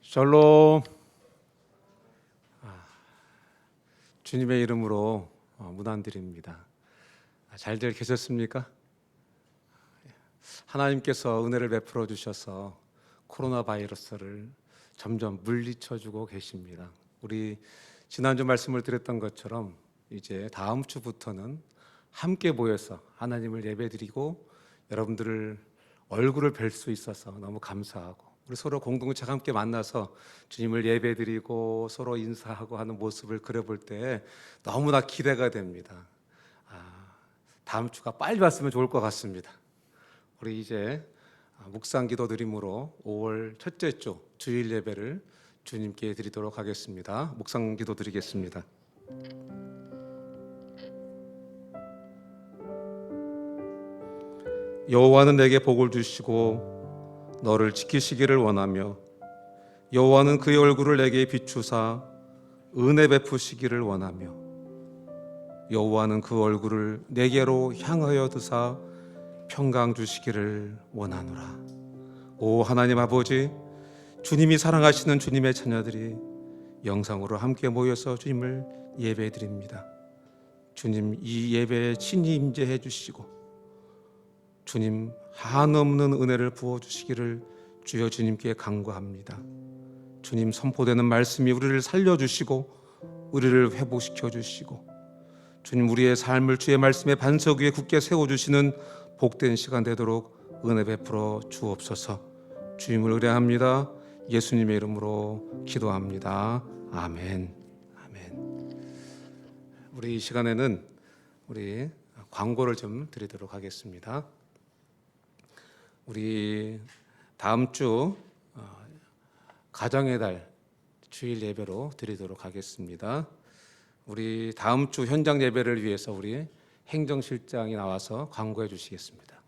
샬롬. 주님의 이름으로 문안드립니다. 잘들 계셨습니까? 하나님께서 은혜를 베풀어 주셔서 코로나 바이러스를 점점 물리쳐주고 계십니다. 우리 지난주 말씀을 드렸던 것처럼 이제 다음 주부터는 함께 모여서 하나님을 예배드리고 여러분들을 얼굴을 뵐 수 있어서 너무 감사하고, 우리 서로 공동체가 함께 만나서 주님을 예배드리고 서로 인사하고 하는 모습을 그려볼 때 너무나 기대가 됩니다. 다음 주가 빨리 왔으면 좋을 것 같습니다. 우리 이제 묵상 기도 드림으로 5월 첫째 주 주일 예배를 주님께 드리도록 하겠습니다. 묵상 기도 드리겠습니다. 여호와는 내게 복을 주시고 너를 지키시기를 원하며, 여호와는 그의 얼굴을 내게 비추사 은혜 베푸시기를 원하며, 여호와는 그 얼굴을 내게로 향하여 드사 평강 주시기를 원하노라. 오 하나님 아버지, 주님이 사랑하시는 주님의 자녀들이 영상으로 함께 모여서 주님을 예배해 드립니다. 주님, 이 예배에 친히 임재해 주시고 주님 한없는 은혜를 부어주시기를 주여 주님께 간구합니다. 주님, 선포되는 말씀이 우리를 살려주시고 우리를 회복시켜 주시고, 주님 우리의 삶을 주의 말씀의 반석 위에 굳게 세워주시는 복된 시간 되도록 은혜 베풀어 주옵소서. 주님을 의뢰합니다. 예수님의 이름으로 기도합니다. 아멘. 아멘. 우리 이 시간에는 우리 광고를 좀 드리도록 하겠습니다. 우리 다음 주 가정의 달 주일 예배로 드리도록 하겠습니다. 우리 다음 주 현장 예배를 위해서 우리 행정실장이 나와서 광고해 주시겠습니다.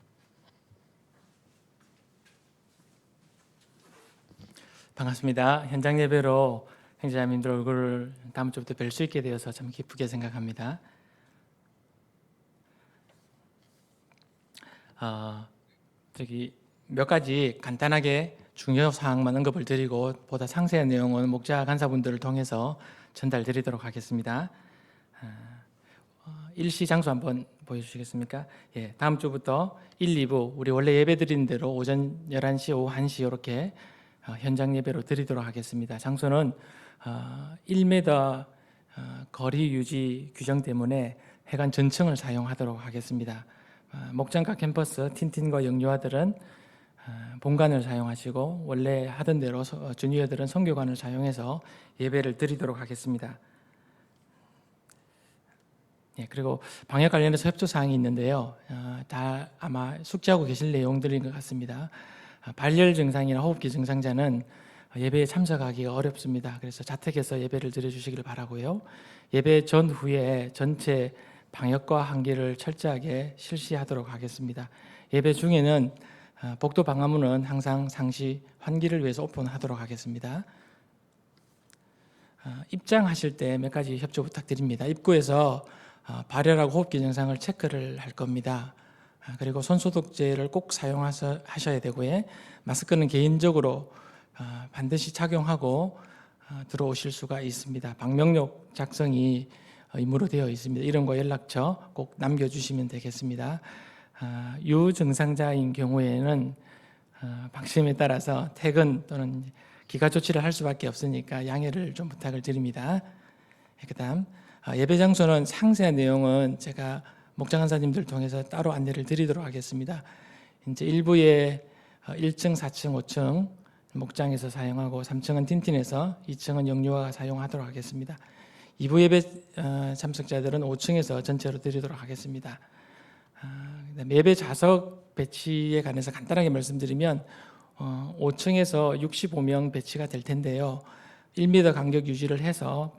반갑습니다. 현장 예배로 행자님들 얼굴을 다음 주부터 뵐 수 있게 되어서 참 기쁘게 생각합니다. 몇 가지 간단하게 중요 사항만 언급을 드리고 보다 상세한 내용은 목자 간사분들을 통해서 전달드리도록 하겠습니다. 일시 장소 한번 보여주시겠습니까? 예, 다음 주부터 1, 2부 우리 원래 예배 드리는 대로 오전 11시, 오후 1시 이렇게 현장 예배로 드리도록 하겠습니다. 장소는 1m 거리 유지 규정 때문에 회관 전층을 사용하도록 하겠습니다. 목장과 캠퍼스 틴틴과 영유아들은 본관을 사용하시고 원래 하던 대로 주니어들은 선교관을 사용해서 예배를 드리도록 하겠습니다. 예, 그리고 방역 관련해서 협조 사항이 있는데요. 다 아마 숙지하고 계실 내용들인 것 같습니다. 발열 증상이나 호흡기 증상자는 예배에 참석하기가 어렵습니다. 그래서 자택에서 예배를 드려주시기를 바라고요. 예배 전후에 전체 방역과 환기를 철저하게 실시하도록 하겠습니다. 예배 중에는 복도 방화문은 항상 상시 환기를 위해서 오픈하도록 하겠습니다. 입장하실 때 몇 가지 협조 부탁드립니다. 입구에서 발열하고 호흡기 증상을 체크를 할 겁니다. 그리고 손소독제를 꼭 사용하셔야 되고요. 마스크는 개인적으로 반드시 착용하고 들어오실 수가 있습니다. 방명록 작성이 의무로 되어 있습니다. 이름과 연락처 꼭 남겨주시면 되겠습니다. 유증상자인 경우에는 방침에 따라서 퇴근 또는 기가 조치를 할 수밖에 없으니까 양해를 좀 부탁을 드립니다. 그다음 예배 장소는 상세한 내용은 제가 목장 간사님들 통해서 따로 안내를 드리도록 하겠습니다. 이제 1부에 1층, 4층, 5층 목장에서 사용하고 3층은 틴틴에서 2층은 영유아가 사용하도록 하겠습니다. 2부 예배 참석자들은 5층에서 전체로 드리도록 하겠습니다. 예배 좌석 배치에 관해서 간단하게 말씀드리면 5층에서 65명 배치가 될 텐데요. 1m 간격 유지를 해서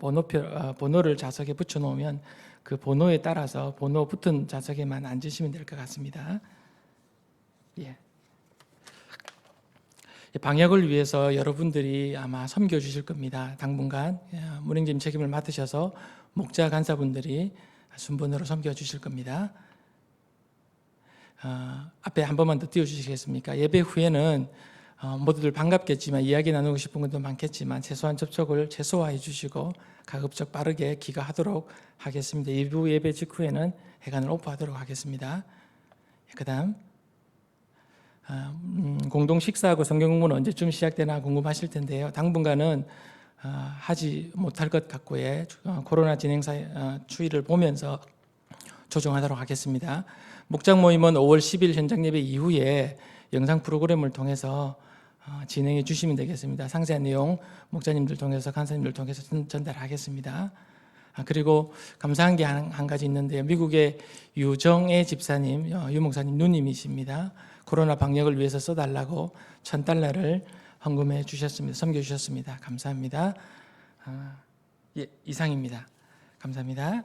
번호를 좌석에 붙여 놓으면 그 번호에 따라서 번호 붙은 좌석에만 앉으시면 될 것 같습니다. 예. 방역을 위해서 여러분들이 아마 섬겨 주실 겁니다. 당분간 문행님 책임을 맡으셔서 목자 간사분들이 순번으로 섬겨 주실 겁니다. 앞에 한 번만 더 띄워주시겠습니까? 예배 후에는 모두들 반갑겠지만 이야기 나누고 싶은 것도 많겠지만 최소한 접촉을 최소화해 주시고 가급적 빠르게 귀가하도록 하겠습니다. 2부 예배 직후에는 회관을 오프하도록 하겠습니다. 그다음 공동 식사하고 성경 공부는 언제쯤 시작되나 궁금하실 텐데요. 당분간은 하지 못할 것 같고요. 코로나 진행사 추이를 보면서 조정하도록 하겠습니다. 목장 모임은 5월 10일 현장 예배 이후에 영상 프로그램을 통해서 진행해 주시면 되겠습니다. 상세한 내용 목자님들 통해서 간사님들 통해서 전달하겠습니다. 그리고 감사한 게 한 가지 있는데요. 미국의 유정애 집사님, 유 목사님 누님이십니다. 코로나 방역을 위해서 써달라고 $1,000를 헌금해 주셨습니다. 섬겨 주셨습니다. 감사합니다. 예, 이상입니다. 감사합니다.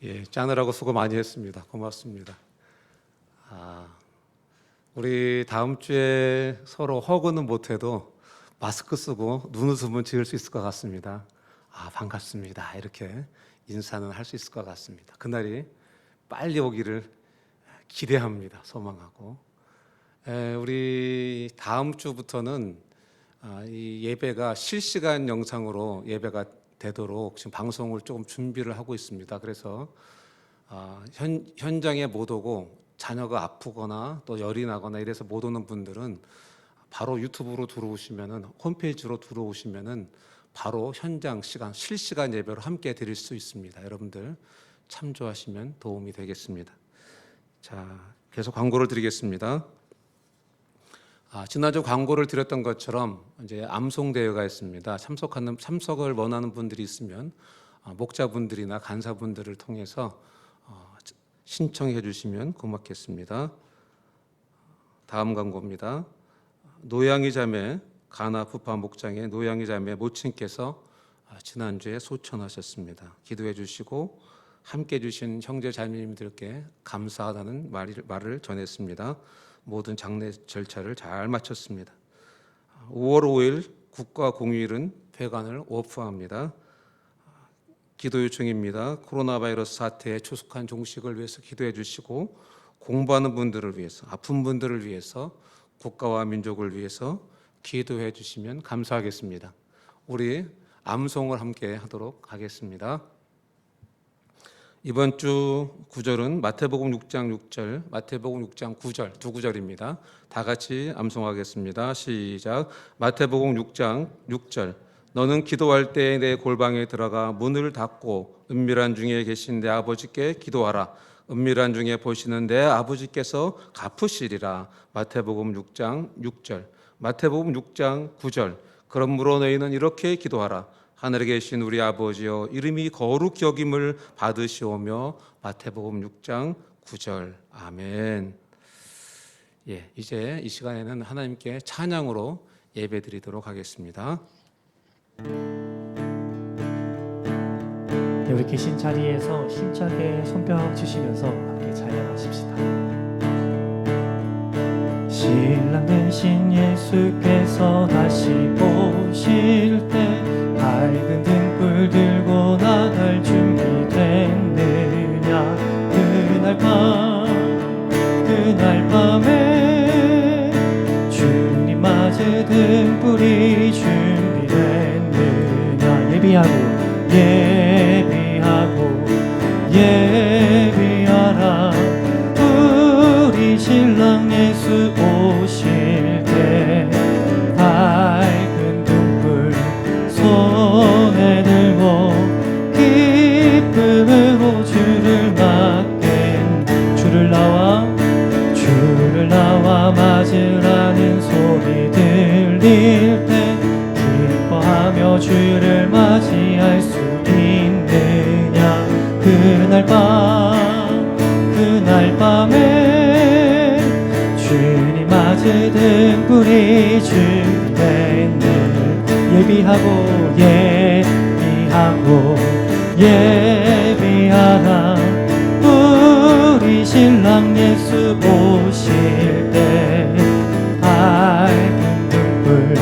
예, 짜느라고 수고 많이 했습니다. 고맙습니다. 우리 다음 주에 서로 허그는 못해도 마스크 쓰고 눈웃음은 지을 수 있을 것 같습니다. 반갑습니다. 이렇게 인사는 할 수 있을 것 같습니다. 그날이 빨리 오기를 기대합니다. 소망하고. 우리 다음 주부터는 이 예배가 실시간 영상으로 예배가 되도록 지금 방송을 조금 준비를 하고 있습니다. 그래서 현장에 못 오고 자녀가 아프거나 또 열이 나거나 이래서 못 오는 분들은 바로 유튜브로 들어오시면은 홈페이지로 들어오시면은 바로 현장 시간 실시간 예배로 함께 드릴 수 있습니다. 여러분들 참조하시면 도움이 되겠습니다. 자, 계속 광고를 드리겠습니다. 지난주 광고를 드렸던 것처럼 이제 암송 대회가 있습니다. 참석을 원하는 분들이 있으면 목자분들이나 간사분들을 통해서 신청해 주시면 고맙겠습니다. 다음 광고입니다. 노양이 자매 가나 부파 목장의 노양이 자매 모친께서 지난주에 소천하셨습니다. 기도해 주시고 함께 해 주신 형제 자매님들께 감사하다는 말을 전했습니다. 모든 장례 절차를 잘 마쳤습니다. 5월 5일 국가공휴일은 회관을 오프합니다. 기도 요청입니다. 코로나 바이러스 사태에 추숙한 종식을 위해서 기도해 주시고 공부하는 분들을 위해서 아픈 분들을 위해서 국가와 민족을 위해서 기도해 주시면 감사하겠습니다. 우리 암송을 함께 하도록 하겠습니다. 이번 주 구절은 마태복음 6장 6절, 마태복음 6장 9절 두 구절입니다. 다 같이 암송하겠습니다. 시작. 마태복음 6장 6절. 너는 기도할 때에 내 골방에 들어가 문을 닫고 은밀한 중에 계신 내 아버지께 기도하라. 은밀한 중에 보시는 내 아버지께서 갚으시리라. 마태복음 6장 6절. 마태복음 6장 9절. 그러므로 너희는 이렇게 기도하라. 하늘에 계신 우리 아버지여 이름이 거룩히 여김을 받으시오며. 마태복음 6장 9절. 아멘. 예, 이제 이 시간에는 하나님께 찬양으로 예배드리도록 하겠습니다. 우리 계신 자리에서 힘차게 손뼉 치시면서 함께 찬양하십시다. 신랑 되신 예수께서 다시 오실 때 밝은 등불 들고 나갈 준비됐느냐. 그날 밤에 주님 맞을 등불이 준비됐느냐. 예비하라. 우리 신랑 예수 오실 때 밝은 등불 손에 들고 기쁨으로 주를 나와 맞으라는 소리 들릴 때 기뻐하며 주를 맞이할 수 있느냐. 그날 밤에 주님 맞을 등불이 준비됐네. 예비하라. 우리 신랑 예수 오실 때 밝은 등불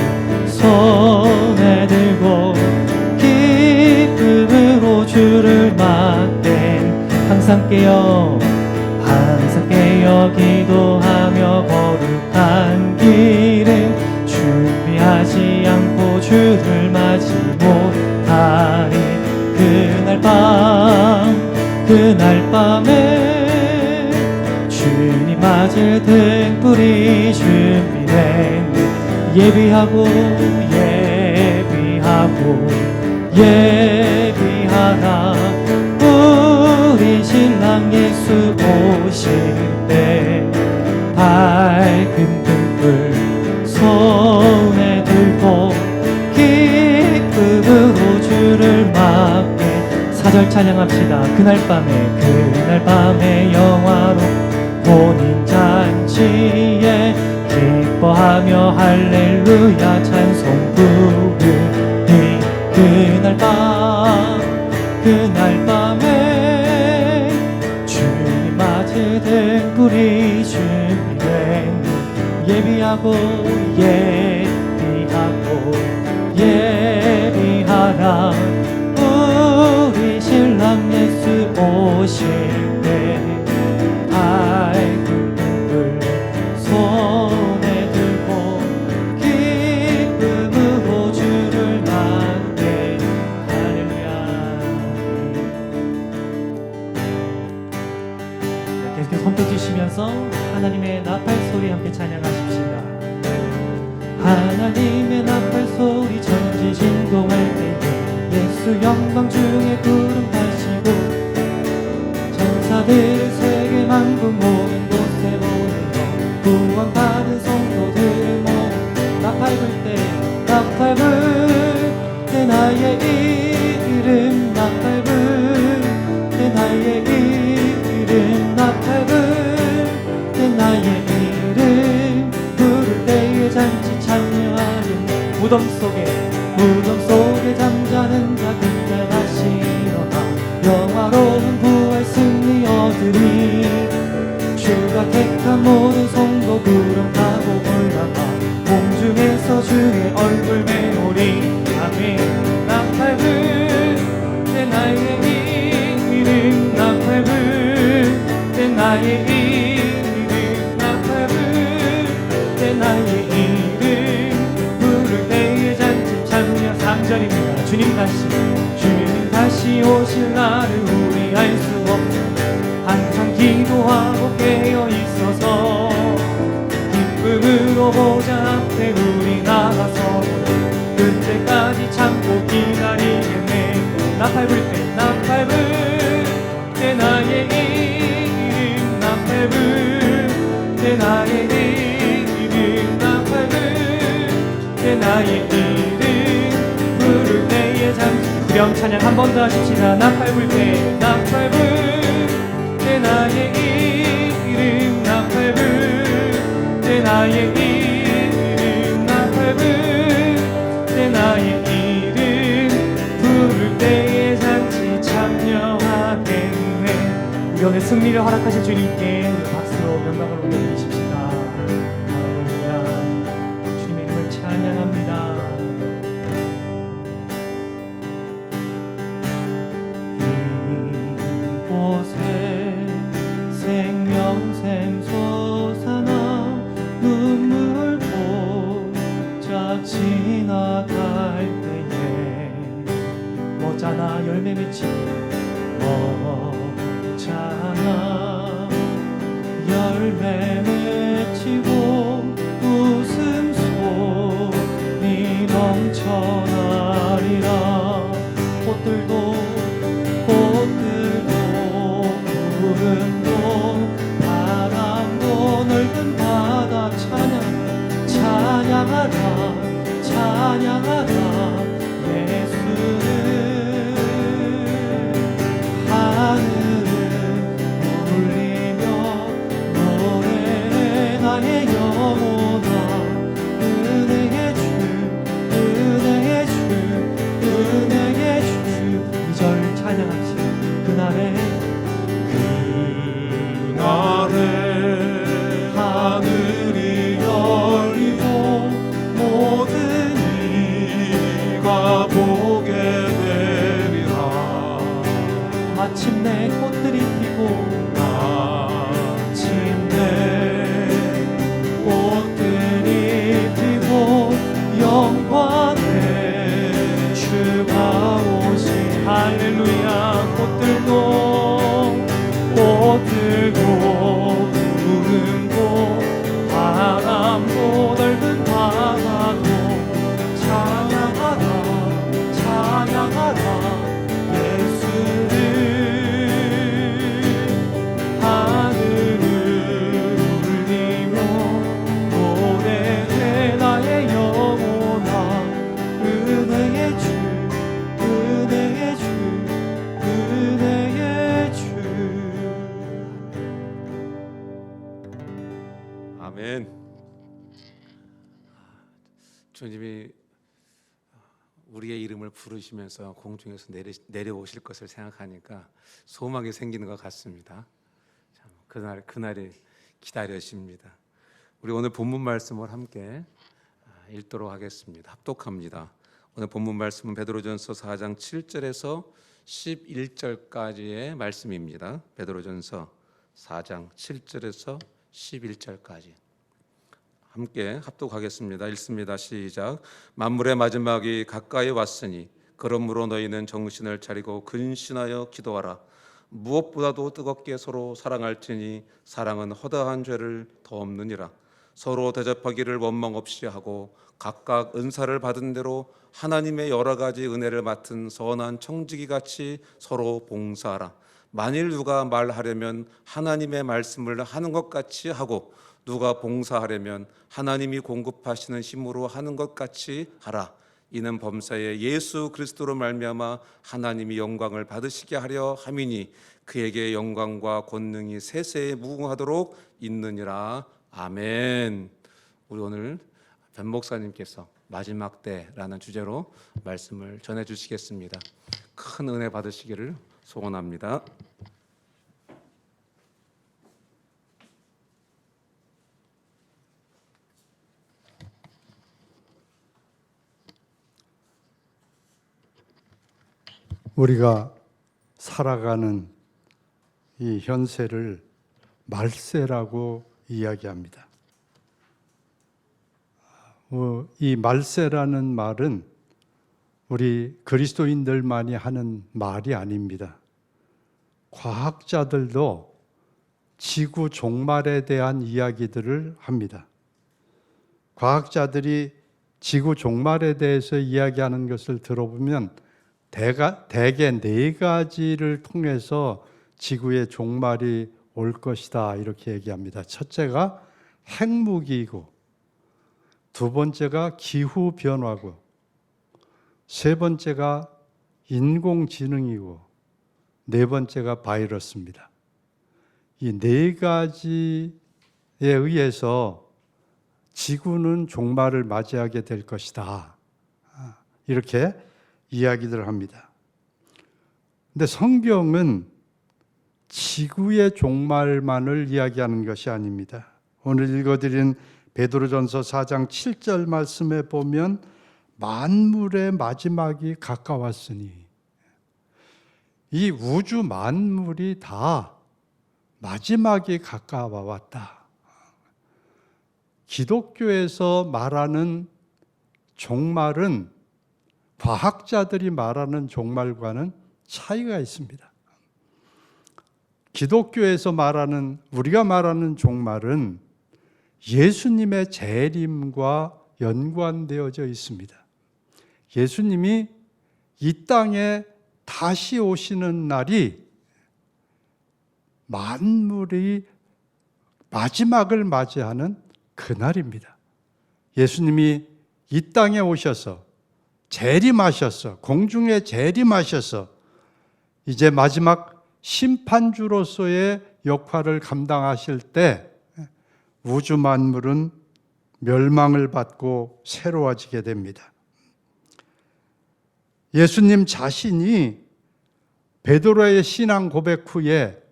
손에 들고 기쁨으로 주를 맞댄 항상 깨어 기도하 그날 밤에 주님 맞을 등불이 준비됐네. 예비하고 예비하라. 우리 신랑 예수 오실 때 밝은 등불 손에 들고 기쁨으로 주를 맞게 4절 찬양합시다. 그날 밤에 영화로 혼인 잔치에 기뻐하며 할렐루야 찬송 부르니 그날 밤에 주님 맞을 등불이 준비된 예비하라. 우리 신랑 예수 오실 때 밝은 등불 손에 들고 기쁨으로 주를 맞게. 할렐루야. 계속해서 손뼉 치시면서 하나님의 나팔 소리 함께 찬양하십시다. 하나님의 나팔 소리 천지 진동할 때에 예수 영광 중에 구름 타시고 천사들 세계 만국 모든 곳에 오르며 구원받은 성도들 모두 나팔 불 때 나의 이름 나팔 불 때 나의 이름 나팔 불 때 나의 이름 부를 때에 잔치 참여하는 무덤 속에 잠자는 자 그때 다시 일어나 영화로운 부활 승리 얻으리. 주가 택한 모든 성도 구름 타고 올라가 공중에서 주의 얼굴 배우리. 아멘. 나팔 불 때 나의 이름 나팔 불 때 나의 이름 나팔 불 때 나의 이름 부를 때에 잔치 참여. 3절입니다. 주님 다시 오실 날을 우리 알 수 없어 항상 기도하고 깨어 있어서 기쁨으로 보좌 앞에 우리 나가서 그때까지 참고 기다리겠네. 나팔 불 때 나의 이름 나팔 불 때 나의 이름 나팔 불 때 나의 이름 부를 때에 잠시 후렴 찬양 한 번 더 하십시다. 나팔 불 때 나의 이름 나팔 불 때 나의 이름 나팔 불 때 나의 이름 부를 때에 잔치 참여하겠네. 우리 오늘 승리를 허락하신 주님께 우리 박수로 명망을 올려드리십시다. 할렐루야. 주님의 이름을 찬양합니다. 이곳에 생명샘 솟아나 눈물 보짝 지나갈 때에 머자나 열매 맺히고 머자나 열매 맺히고 웃음소리 넘쳐나리라. 꽃들도 구름도 바람도 넓은 바다 찬양하라 예수를. 하늘을 울리며 노래해 나의 영혼아. 은혜의 주 2절 찬양합시다. 그날에 하늘이 열리고 모든 이가 보게 되리라. 마침내 꽃들이 피고 마침내 주님이 우리의 이름을 부르시면서 공중에서 내려오실 것을 생각하니까 소망이 생기는 것 같습니다. 참, 그날이 기다려집니다. 우리 오늘 본문 말씀을 함께 읽도록 하겠습니다. 합독합니다. 오늘 본문 말씀은 베드로전서 4장 7절에서 11절까지의 말씀입니다. 베드로전서 4장 7절에서 11절까지 함께 합독하겠습니다. 읽습니다. 시작. 만물의 마지막이 가까이 왔으니 그러므로 너희는 정신을 차리고 근신하여 기도하라. 무엇보다도 뜨겁게 서로 사랑할지니 사랑은 허다한 죄를 덮느니라. 서로 대접하기를 원망 없이 하고 각각 은사를 받은 대로 하나님의 여러 가지 은혜를 맡은 선한 청지기 같이 서로 봉사하라. 만일 누가 말하려면 하나님의 말씀을 하는 것 같이 하고 누가 봉사하려면 하나님이 공급하시는 힘으로 하는 것 같이 하라. 이는 범사에 예수 그리스도로 말미암아 하나님이 영광을 받으시게 하려 함이니 그에게 영광과 권능이 세세에 무궁하도록 있느니라. 아멘. 우리 오늘 변 목사님께서 마지막 때라는 주제로 말씀을 전해 주시겠습니다. 큰 은혜 받으시기를 소원합니다. 우리가 살아가는 이 현세를 말세라고 이야기합니다. 이 말세라는 말은 우리 그리스도인들만이 하는 말이 아닙니다. 과학자들도 지구 종말에 대한 이야기들을 합니다. 과학자들이 지구 종말에 대해서 이야기하는 것을 들어보면 대개 네 가지를 통해서 지구의 종말이 올 것이다 이렇게 얘기합니다. 첫째가 핵무기이고, 두 번째가 기후변화고, 세 번째가 인공지능이고, 네 번째가 바이러스입니다. 이 네 가지에 의해서 지구는 종말을 맞이하게 될 것이다 이렇게 이야기들 합니다. 근데 성경은 지구의 종말만을 이야기하는 것이 아닙니다. 오늘 읽어드린 베드로전서 4장 7절 말씀에 보면 만물의 마지막이 가까웠으니, 이 우주 만물이 다 마지막이 가까워 왔다. 기독교에서 말하는 종말은 과학자들이 말하는 종말과는 차이가 있습니다. 기독교에서 우리가 말하는 종말은 예수님의 재림과 연관되어져 있습니다. 예수님이 이 땅에 다시 오시는 날이 만물이 마지막을 맞이하는 그날입니다. 예수님이 이 땅에 오셔서 재림하셔서, 공중에 재림하셔서 이제 마지막 심판주로서의 역할을 감당하실 때 우주 만물은 멸망을 받고 새로워지게 됩니다. 예수님 자신이 베드로의 신앙 고백 후에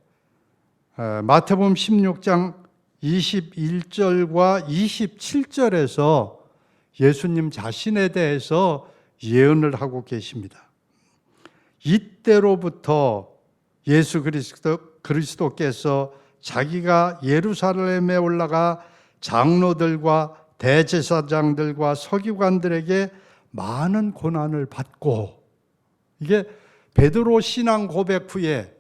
마태복음 16장 21절과 27절에서 예수님 자신에 대해서 예언을 하고 계십니다. 이때로부터 예수 그리스도께서 자기가 예루살렘에 올라가 장로들과 대제사장들과 서기관들에게 많은 고난을 받고, 이게 베드로 신앙 고백 후에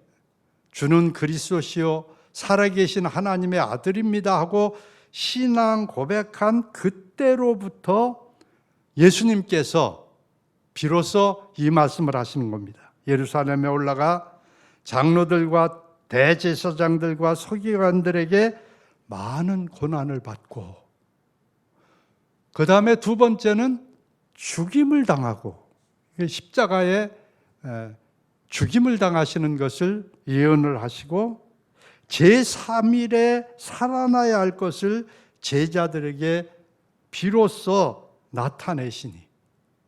주는 그리스도시요 살아계신 하나님의 아들입니다 하고 신앙 고백한 그때로부터 예수님께서 비로소 이 말씀을 하시는 겁니다. 예루살렘에 올라가 장로들과 대제사장들과 서기관들에게 많은 고난을 받고, 그 다음에 두 번째는 죽임을 당하고, 십자가에 죽임을 당하시는 것을 예언을 하시고, 제3일에 살아나야 할 것을 제자들에게 비로소 나타내시니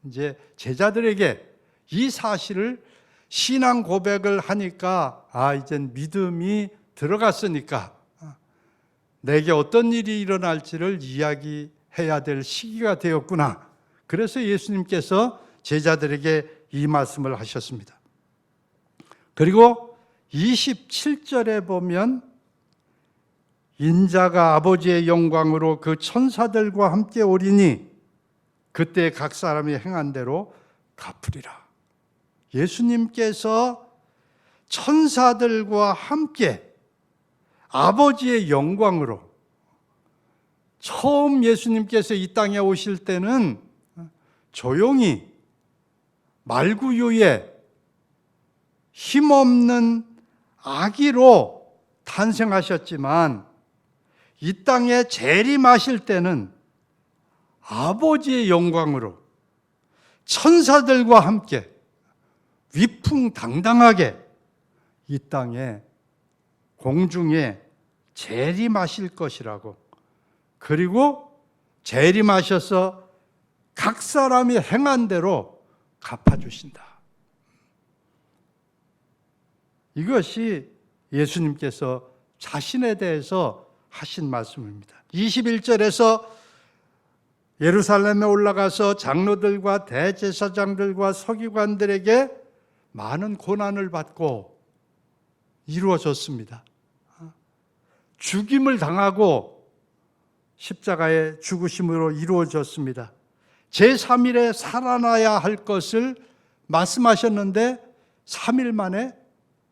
이제 제자들에게 이 사실을 신앙 고백을 하니까 이젠 믿음이 들어갔으니까 내게 어떤 일이 일어날지를 이야기해야 될 시기가 되었구나. 그래서 예수님께서 제자들에게 이 말씀을 하셨습니다. 그리고 27절에 보면 인자가 아버지의 영광으로 그 천사들과 함께 오리니 그때 각 사람이 행한 대로 갚으리라. 예수님께서 천사들과 함께 아버지의 영광으로, 처음 예수님께서 이 땅에 오실 때는 조용히 말구유에 힘없는 아기로 탄생하셨지만 이 땅에 재림하실 때는 아버지의 영광으로 천사들과 함께 위풍당당하게 이 땅에 공중에 재림하실 것이라고. 그리고 재림하셔서 각 사람이 행한 대로 갚아주신다. 이것이 예수님께서 자신에 대해서 하신 말씀입니다. 21절에서 예루살렘에 올라가서 장로들과 대제사장들과 서기관들에게 많은 고난을 받고 이루어졌습니다. 죽임을 당하고 십자가의 죽으심으로 이루어졌습니다. 제3일에 살아나야 할 것을 말씀하셨는데 3일 만에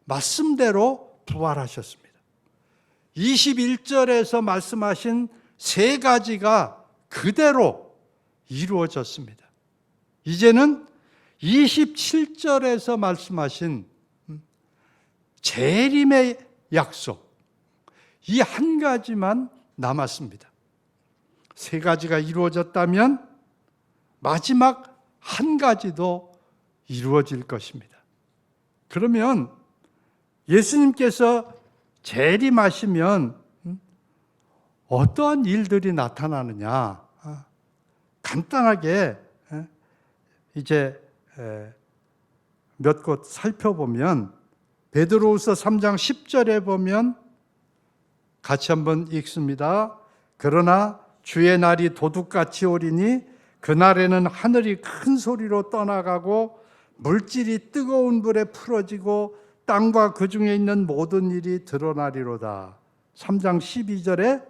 말씀대로 부활하셨습니다. 21절에서 말씀하신 세 가지가 그대로 이루어졌습니다. 이제는 27절에서 말씀하신 재림의 약속, 이 한 가지만 남았습니다. 세 가지가 이루어졌다면 마지막 한 가지도 이루어질 것입니다. 그러면 예수님께서 재림하시면 어떠한 일들이 나타나느냐? 간단하게 이제 몇 곳 살펴보면 베드로후서 3장 10절에 보면 같이 한번 읽습니다. 그러나 주의 날이 도둑같이 오리니 그날에는 하늘이 큰 소리로 떠나가고 물질이 뜨거운 불에 풀어지고 땅과 그 중에 있는 모든 일이 드러나리로다. 3장 12절에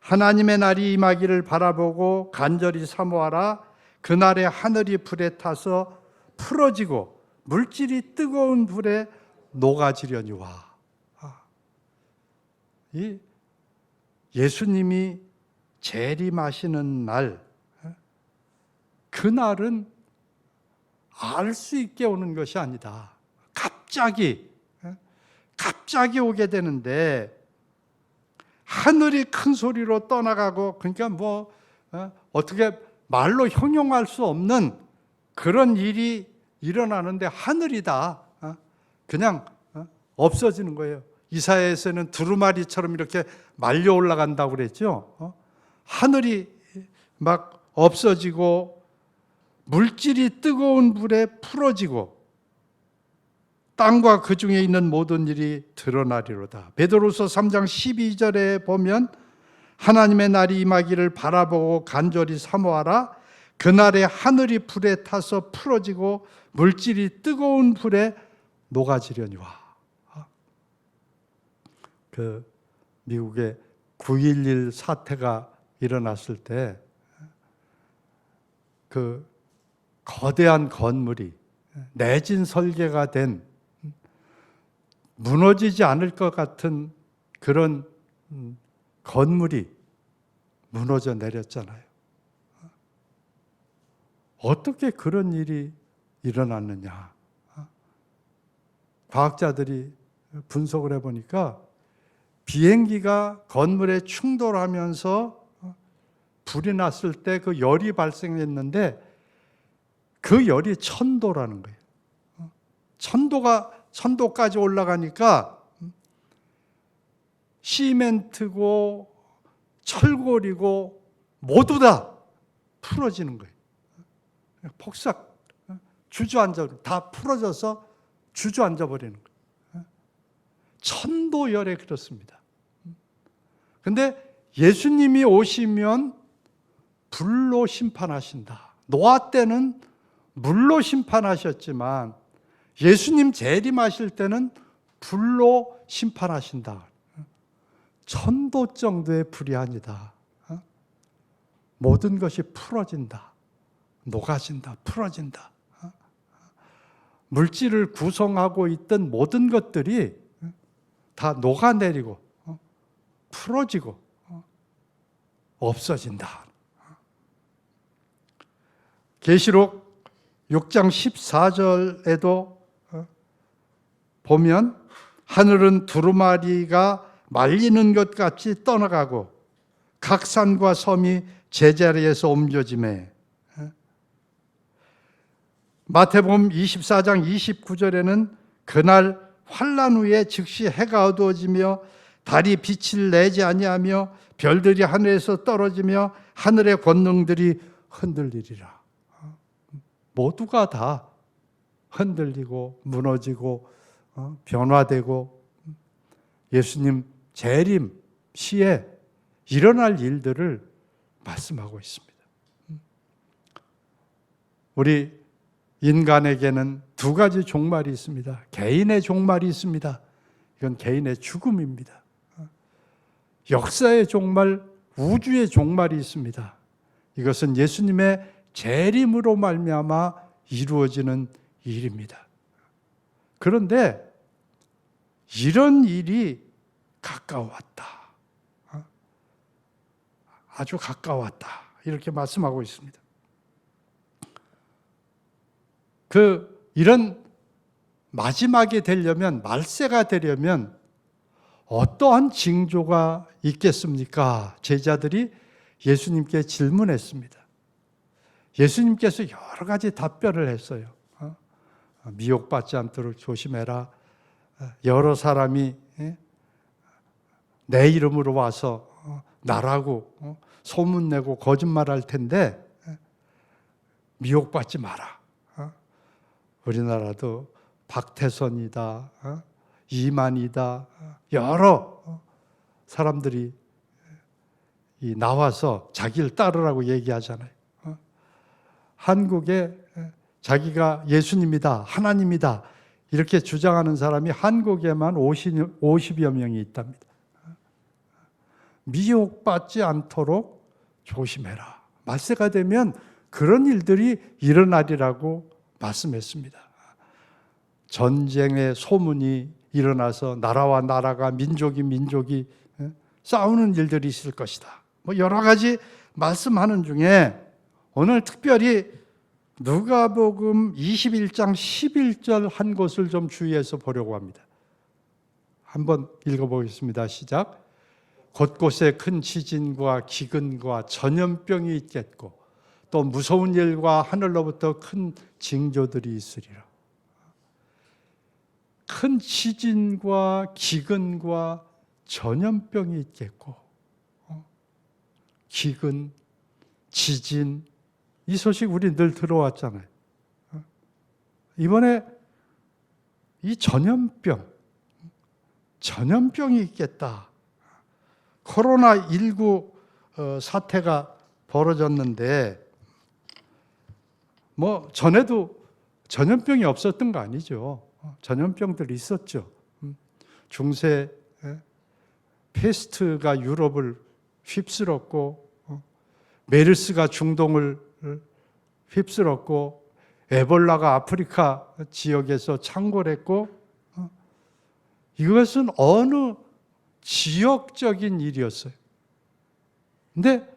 하나님의 날이 임하기를 바라보고 간절히 사모하라. 그날에 하늘이 불에 타서 풀어지고 물질이 뜨거운 불에 녹아지려니와. 이 예수님이 재림하시는 날, 그날은 알 수 있게 오는 것이 아니다. 갑자기 오게 되는데 하늘이 큰 소리로 떠나가고, 그러니까 어떻게 말로 형용할 수 없는 그런 일이 일어나는데 하늘이다. 그냥 없어지는 거예요. 이사야에서는 두루마리처럼 이렇게 말려 올라간다고 그랬죠. 하늘이 막 없어지고 물질이 뜨거운 불에 풀어지고 땅과 그 중에 있는 모든 일이 드러나리로다. 베드로서 3장 12절에 보면 하나님의 날이 임하기를 바라보고 간절히 사모하라. 그날에 하늘이 불에 타서 풀어지고 물질이 뜨거운 불에 녹아지려니와. 그 미국의 9.11 사태가 일어났을 때 그 거대한 건물이 내진 설계가 된 무너지지 않을 것 같은 그런 건물이 무너져 내렸잖아요. 어떻게 그런 일이 일어났느냐? 과학자들이 분석을 해보니까 비행기가 건물에 충돌하면서 불이 났을 때 그 열이 발생했는데 그 열이 천도라는 거예요. 천도까지 올라가니까 시멘트고 철골이고 모두 다 풀어지는 거예요. 폭삭 주저앉아, 다 풀어져서 주저앉아 버리는 거예요. 천도열에 그렇습니다. 근데 예수님이 오시면 불로 심판하신다. 노아 때는 물로 심판하셨지만 예수님 재림하실 때는 불로 심판하신다. 천도 정도의 불이 아니다. 모든 것이 풀어진다. 녹아진다. 풀어진다. 물질을 구성하고 있던 모든 것들이 다 녹아내리고 풀어지고 없어진다. 계시록 6장 14절에도 보면 하늘은 두루마리가 말리는 것 같이 떠나가고 각 산과 섬이 제자리에서 옮겨지매. 마태복음 24장 29절에는 그날 환난 후에 즉시 해가 어두워지며 달이 빛을 내지 아니하며 별들이 하늘에서 떨어지며 하늘의 권능들이 흔들리리라. 모두가 다 흔들리고 무너지고 변화되고 예수님 재림 시에 일어날 일들을 말씀하고 있습니다. 우리 인간에게는 두 가지 종말이 있습니다. 개인의 종말이 있습니다. 이건 개인의 죽음입니다. 역사의 종말, 우주의 종말이 있습니다. 이것은 예수님의 재림으로 말미암아 이루어지는 일입니다. 그런데 이런 일이 가까웠다. 아주 가까웠다. 이렇게 말씀하고 있습니다. 이런 마지막이 되려면, 말세가 되려면 어떠한 징조가 있겠습니까? 제자들이 예수님께 질문했습니다. 예수님께서 여러 가지 답변을 했어요. 미혹받지 않도록 조심해라. 여러 사람이 내 이름으로 와서 나라고 소문내고 거짓말할 텐데 미혹받지 마라. 우리나라도 박태선이다, 이만이다, 여러 사람들이 나와서 자기를 따르라고 얘기하잖아요. 한국에 자기가 예수님이다, 하나님이다 이렇게 주장하는 사람이 한국에만 50여 명이 있답니다. 미혹받지 않도록 조심해라. 말세가 되면 그런 일들이 일어나리라고 말씀했습니다. 전쟁의 소문이 일어나서 나라와 나라가 민족이 싸우는 일들이 있을 것이다. 여러 가지 말씀하는 중에 오늘 특별히 누가복음 21장 11절 한 곳을 좀 주의해서 보려고 합니다. 한번 읽어보겠습니다. 시작. 곳곳에 큰 지진과 기근과 전염병이 있겠고 또 무서운 일과 하늘로부터 큰 징조들이 있으리라. 큰 지진과 기근과 전염병이 있겠고 기근, 지진 이 소식 우리 늘 들어왔잖아요. 이번에 이 전염병이 있겠다. 코로나19 사태가 벌어졌는데 전에도 전염병이 없었던 거 아니죠. 전염병들이 있었죠. 중세 페스트가 유럽을 휩쓸었고 메르스가 중동을 휩쓸었고 에볼라가 아프리카 지역에서 창궐했고 이것은 어느 지역적인 일이었어요. 근데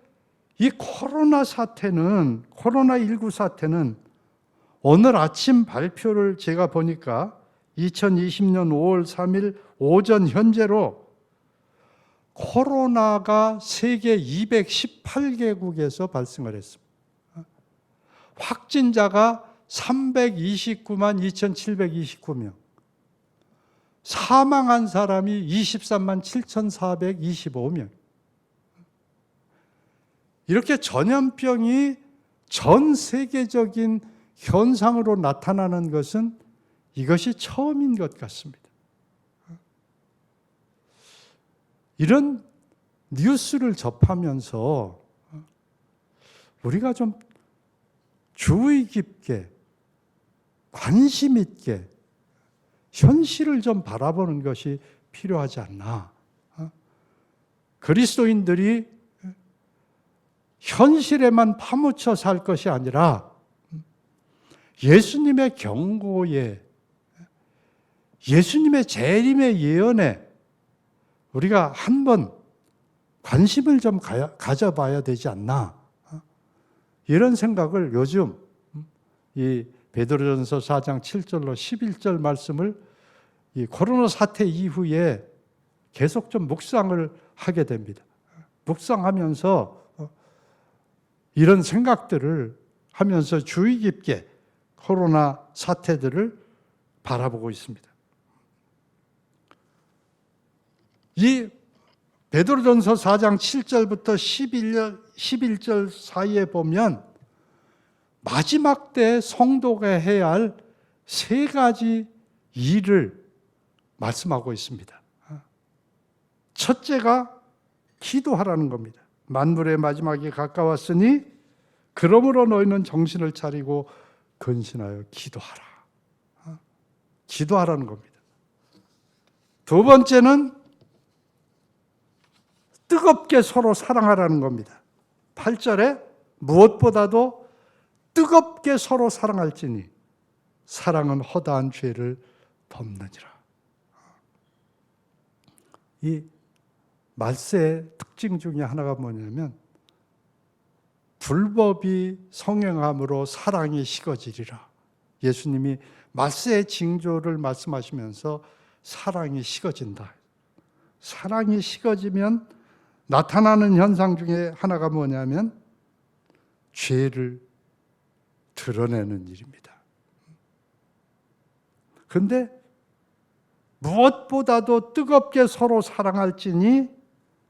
이 코로나19 사태는 오늘 아침 발표를 제가 보니까 2020년 5월 3일 오전 현재로 코로나가 세계 218개국에서 발생을 했습니다. 확진자가 329만 2,729명, 사망한 사람이 23만 7,425명. 이렇게 전염병이 전 세계적인 현상으로 나타나는 것은 이것이 처음인 것 같습니다. 이런 뉴스를 접하면서 우리가 좀 주의 깊게 관심 있게 현실을 좀 바라보는 것이 필요하지 않나. 그리스도인들이 현실에만 파묻혀 살 것이 아니라 예수님의 경고에, 예수님의 재림의 예언에 우리가 한번 관심을 좀 가져봐야 되지 않나. 이런 생각을 요즘 이 베드로전서 4장 7절로 11절 말씀을 이 코로나 사태 이후에 계속 좀 묵상을 하게 됩니다. 묵상하면서 이런 생각들을 하면서 주의 깊게 코로나 사태들을 바라보고 있습니다. 이 베드로전서 4장 7절부터 11절 사이에 보면 마지막 때 성도가 해야 할 세 가지 일을 말씀하고 있습니다. 첫째가 기도하라는 겁니다. 만물의 마지막이 가까웠으니 그러므로 너희는 정신을 차리고 근신하여 기도하라. 기도하라는 겁니다. 두 번째는 뜨겁게 서로 사랑하라는 겁니다. 8절에 무엇보다도 뜨겁게 서로 사랑할지니 사랑은 허다한 죄를 덮느니라. 이 말세의 특징 중에 하나가 뭐냐면 불법이 성행함으로 사랑이 식어지리라. 예수님이 말세의 징조를 말씀하시면서 사랑이 식어진다. 사랑이 식어지면 나타나는 현상 중에 하나가 뭐냐면 죄를 드러내는 일입니다. 그런데 무엇보다도 뜨겁게 서로 사랑할지니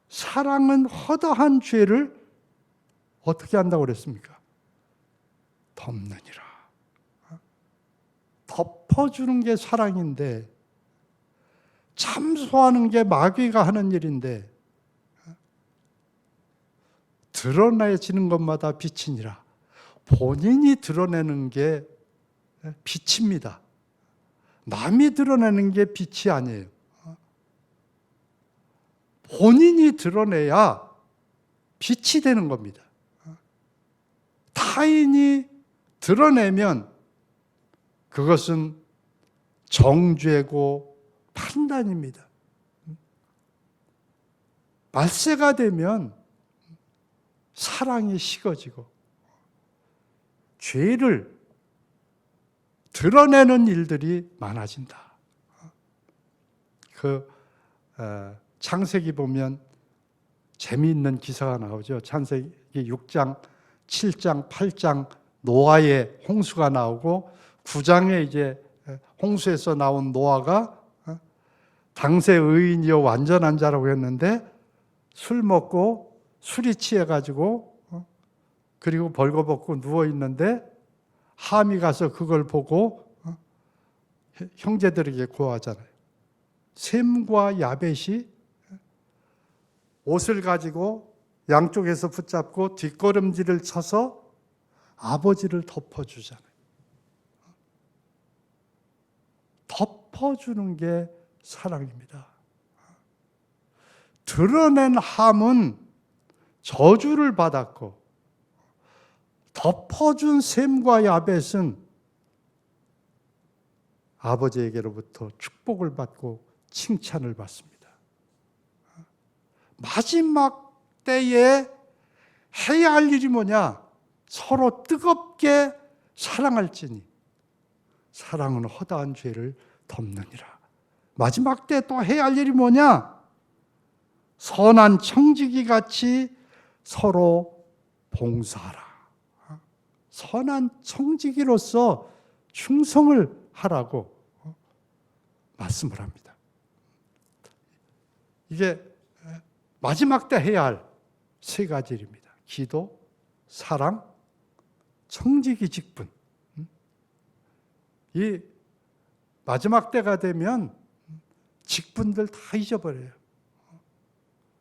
사랑은 허다한 죄를 어떻게 한다고 그랬습니까? 덮느니라. 덮어주는 게 사랑인데 참소하는 게 마귀가 하는 일인데 드러내지는 것마다 빛이니라. 본인이 드러내는 게 빛입니다. 남이 드러내는 게 빛이 아니에요. 본인이 드러내야 빛이 되는 겁니다. 타인이 드러내면 그것은 정죄고 판단입니다. 말세가 되면 사랑이 식어지고 죄를 드러내는 일들이 많아진다. 창세기 보면 재미있는 기사가 나오죠. 창세기 6장, 7장, 8장 노아의 홍수가 나오고 9장에 이제 홍수에서 나온 노아가 당세 의인이요 완전한 자라고 했는데 술 먹고 술이 취해가지고 그리고 벌거벗고 누워 있는데 함이 가서 그걸 보고 형제들에게 고하잖아요. 셈과 야벳이 옷을 가지고 양쪽에서 붙잡고 뒷걸음질을 쳐서 아버지를 덮어주잖아요. 덮어주는 게 사랑입니다. 드러낸 함은 저주를 받았고 덮어준 셈과 야벳은 아버지에게로부터 축복을 받고 칭찬을 받습니다. 마지막 때에 해야 할 일이 뭐냐? 서로 뜨겁게 사랑할지니 사랑은 허다한 죄를 덮느니라. 마지막 때 또 해야 할 일이 뭐냐? 선한 청지기 같이 서로 봉사하라. 선한 청지기로서 충성을 하라고 말씀을 합니다. 이게 마지막 때 해야 할 세 가지 일입니다. 기도, 사랑, 청지기 직분. 이 마지막 때가 되면 직분들 다 잊어버려요.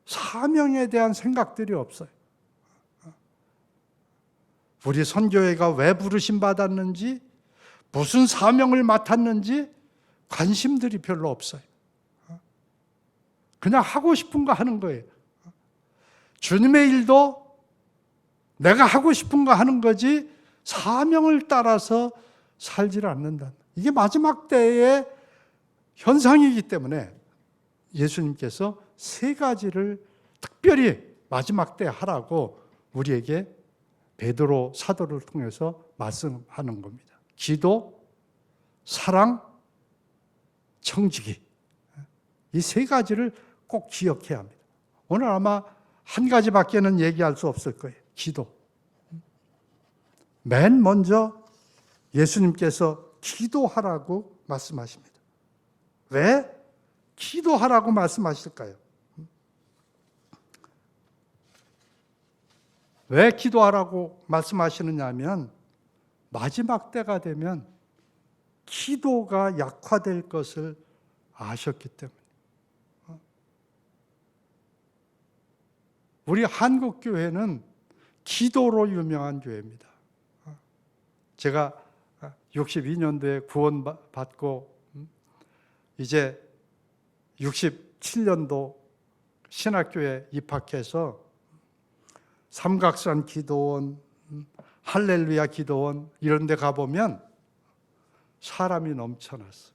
사명에 대한 생각들이 없어요. 우리 선교회가 왜 부르심 받았는지, 무슨 사명을 맡았는지 관심들이 별로 없어요. 그냥 하고 싶은 거 하는 거예요. 주님의 일도 내가 하고 싶은 거 하는 거지 사명을 따라서 살지를 않는다. 이게 마지막 때의 현상이기 때문에 예수님께서 세 가지를 특별히 마지막 때 하라고 우리에게 베드로 사도를 통해서 말씀하는 겁니다. 기도, 사랑, 청지기. 이 세 가지를 꼭 기억해야 합니다. 오늘 아마 한 가지밖에는 얘기할 수 없을 거예요. 기도. 맨 먼저 예수님께서 기도하라고 말씀하십니다. 왜 기도하라고 말씀하실까요? 왜 기도하라고 말씀하시느냐 하면 마지막 때가 되면 기도가 약화될 것을 아셨기 때문에. 우리 한국교회는 기도로 유명한 교회입니다. 제가 62년도에 구원받고 이제 67년도 신학교에 입학해서 삼각산 기도원, 할렐루야 기도원 이런 데 가보면 사람이 넘쳐났어요.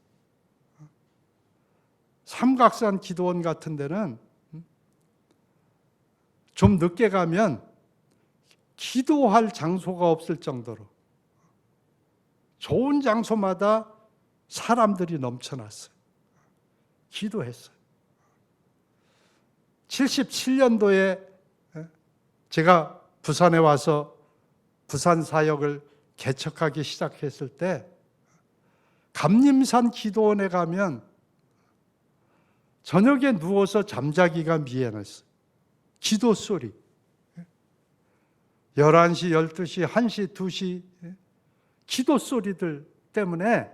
삼각산 기도원 같은 데는 좀 늦게 가면 기도할 장소가 없을 정도로 좋은 장소마다 사람들이 넘쳐났어요. 기도했어요. 77년도에 제가 부산에 와서 부산 사역을 개척하기 시작했을 때 감림산 기도원에 가면 저녁에 누워서 잠자기가 미안했어요. 기도 소리. 11시, 12시, 1시, 2시 기도 소리들 때문에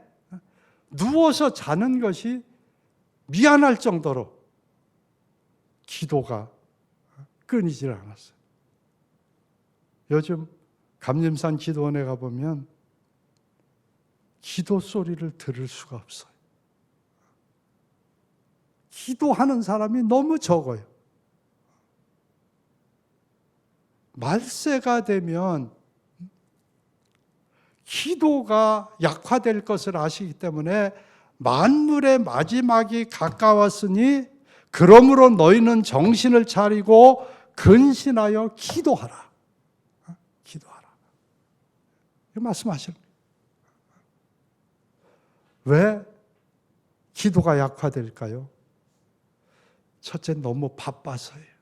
누워서 자는 것이 미안할 정도로 기도가 끊이질 않았어요. 요즘 감림산 기도원에 가보면 기도 소리를 들을 수가 없어요. 기도하는 사람이 너무 적어요. 말세가 되면 기도가 약화될 것을 아시기 때문에 만물의 마지막이 가까웠으니 그러므로 너희는 정신을 차리고 근신하여 기도하라. 기도하라. 이 말씀하시는 거예요. 왜 기도가 약화될까요? 첫째, 너무 바빠서예요.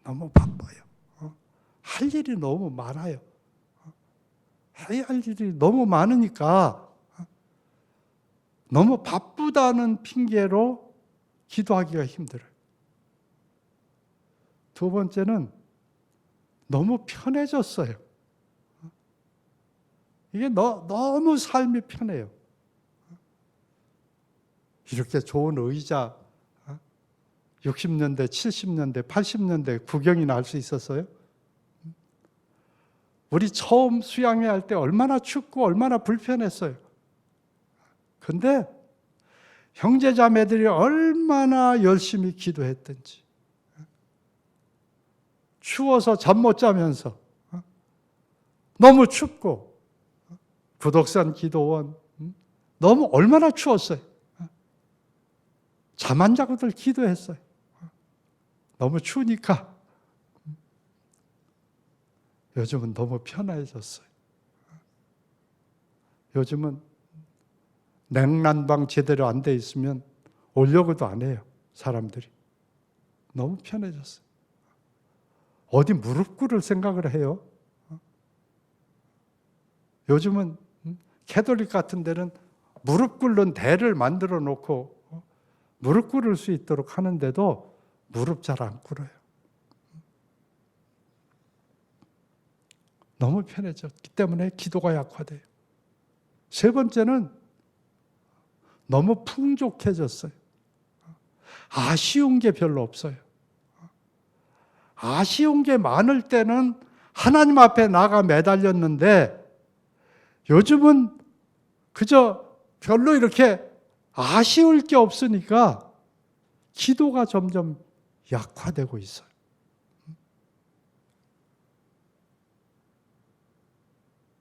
너무 바빠요. 할 일이 너무 많아요. 해야 할 일이 너무 많으니까 너무 바쁘다는 핑계로 기도하기가 힘들어요. 두 번째는 너무 편해졌어요. 이게 너무 삶이 편해요. 이렇게 좋은 의자 60년대, 70년대, 80년대 구경이나 할 수 있었어요? 우리 처음 수양회 할 때 얼마나 춥고 얼마나 불편했어요. 근데 형제자매들이 얼마나 열심히 기도했든지 추워서 잠 못 자면서 너무 춥고 부덕산 기도원 너무 얼마나 추웠어요. 잠 안 자고들 기도했어요. 너무 추우니까 요즘은 너무 편해졌어요. 요즘은 냉난방 제대로 안 돼 있으면 오려고도 안 해요. 사람들이. 너무 편해졌어요. 어디 무릎 꿇을 생각을 해요. 요즘은 캐톨릭 같은 데는 무릎 꿇는 대를 만들어 놓고 무릎 꿇을 수 있도록 하는데도 무릎 잘 안 꿇어요. 너무 편해졌기 때문에 기도가 약화돼요. 세 번째는 너무 풍족해졌어요. 아쉬운 게 별로 없어요. 아쉬운 게 많을 때는 하나님 앞에 나가 매달렸는데 요즘은 그저 별로 이렇게 아쉬울 게 없으니까 기도가 점점 약화되고 있어요.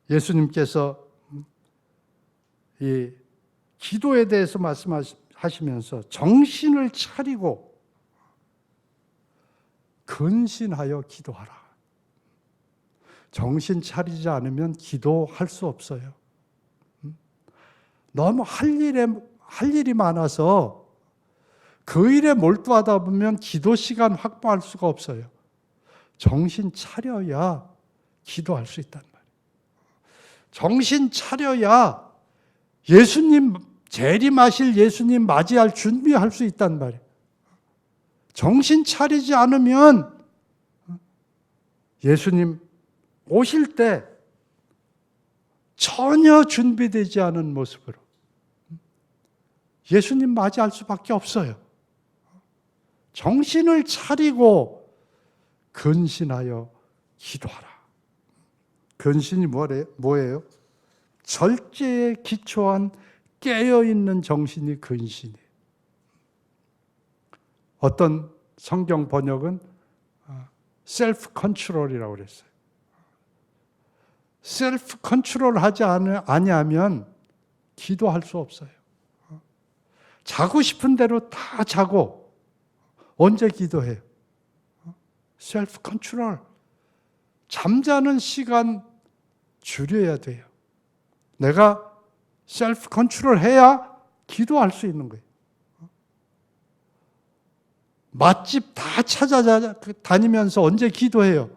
예수님께서 이 기도에 대해서 말씀하시면서 정신을 차리고 근신하여 기도하라. 정신 차리지 않으면 기도할 수 없어요. 너무 할 일이 많아서 그 일에 몰두하다 보면 기도 시간 확보할 수가 없어요. 정신 차려야 기도할 수 있단 말이에요. 정신 차려야 예수님 재림하실 예수님 맞이할 준비할 수 있단 말이에요. 정신 차리지 않으면 예수님 오실 때 전혀 준비되지 않은 모습으로 예수님 맞이할 수밖에 없어요. 정신을 차리고 근신하여 기도하라. 근신이 뭐예요? 절제에 기초한 깨어있는 정신이 근신이에요. 어떤 성경 번역은 셀프 컨트롤이라고 그랬어요. 셀프 컨트롤 하지 아니하면 기도할 수 없어요. 자고 싶은 대로 다 자고 언제 기도해요? 셀프 컨트롤. 잠자는 시간 줄여야 돼요. 내가 셀프 컨트롤 해야 기도할 수 있는 거예요. 맛집 다 찾아다니면서 언제 기도해요?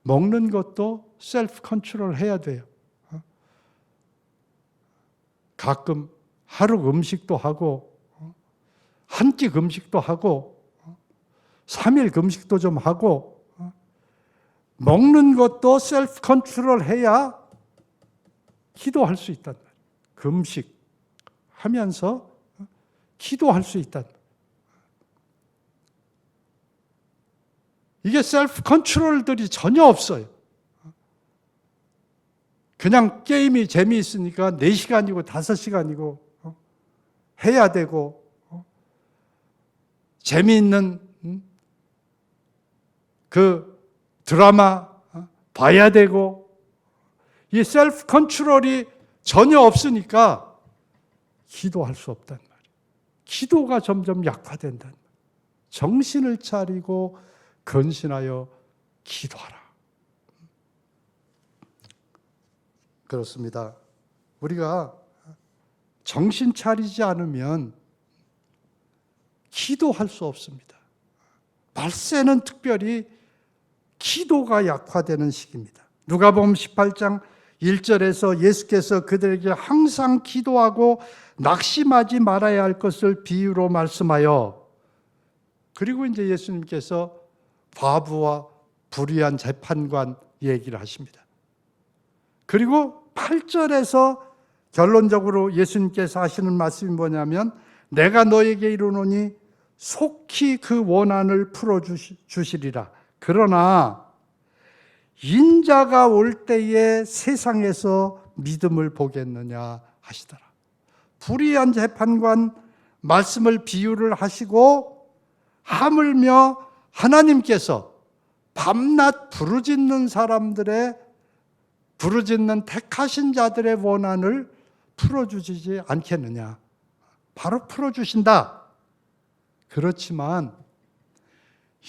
먹는 것도 셀프 컨트롤 해야 돼요. 가끔 하루 음식도 하고 한 끼 금식도 하고 3일 금식도 좀 하고 먹는 것도 셀프 컨트롤 해야 기도할 수 있단 말이에요. 금식하면서 기도할 수 있단 말이에요. 이게 셀프 컨트롤들이 전혀 없어요. 그냥 게임이 재미있으니까 4시간이고 5시간이고 해야 되고 재미있는 그 드라마 봐야 되고 이 셀프 컨트롤이 전혀 없으니까 기도할 수 없단 말이에요. 기도가 점점 약화된단 말이에요. 정신을 차리고 근신하여 기도하라. 그렇습니다. 우리가 정신 차리지 않으면 기도할 수 없습니다. 말세는 특별히 기도가 약화되는 시기입니다. 누가복음 18장 1절에서 예수께서 그들에게 항상 기도하고 낙심하지 말아야 할 것을 비유로 말씀하여, 그리고 이제 예수님께서 과부와 불의한 재판관 얘기를 하십니다. 그리고 8절에서 결론적으로 예수님께서 하시는 말씀이 뭐냐면, 내가 너에게 이르노니 속히 그 원한을 풀어주시리라. 그러나 인자가 올 때에 세상에서 믿음을 보겠느냐 하시더라. 불의한 재판관 말씀을 비유를 하시고, 하물며 하나님께서 밤낮 부르짖는 사람들의, 부르짖는 택하신 자들의 원한을 풀어주시지 않겠느냐. 바로 풀어주신다. 그렇지만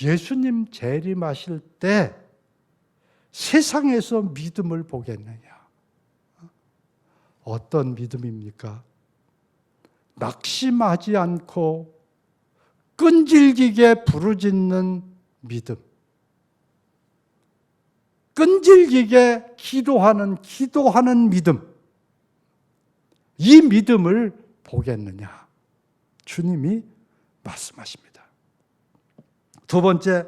예수님 재림하실 때 세상에서 믿음을 보겠느냐. 어떤 믿음입니까? 낙심하지 않고 끈질기게 부르짖는 믿음. 끈질기게 기도하는 믿음. 이 믿음을 보겠느냐. 주님이 말씀하십니다. 두 번째,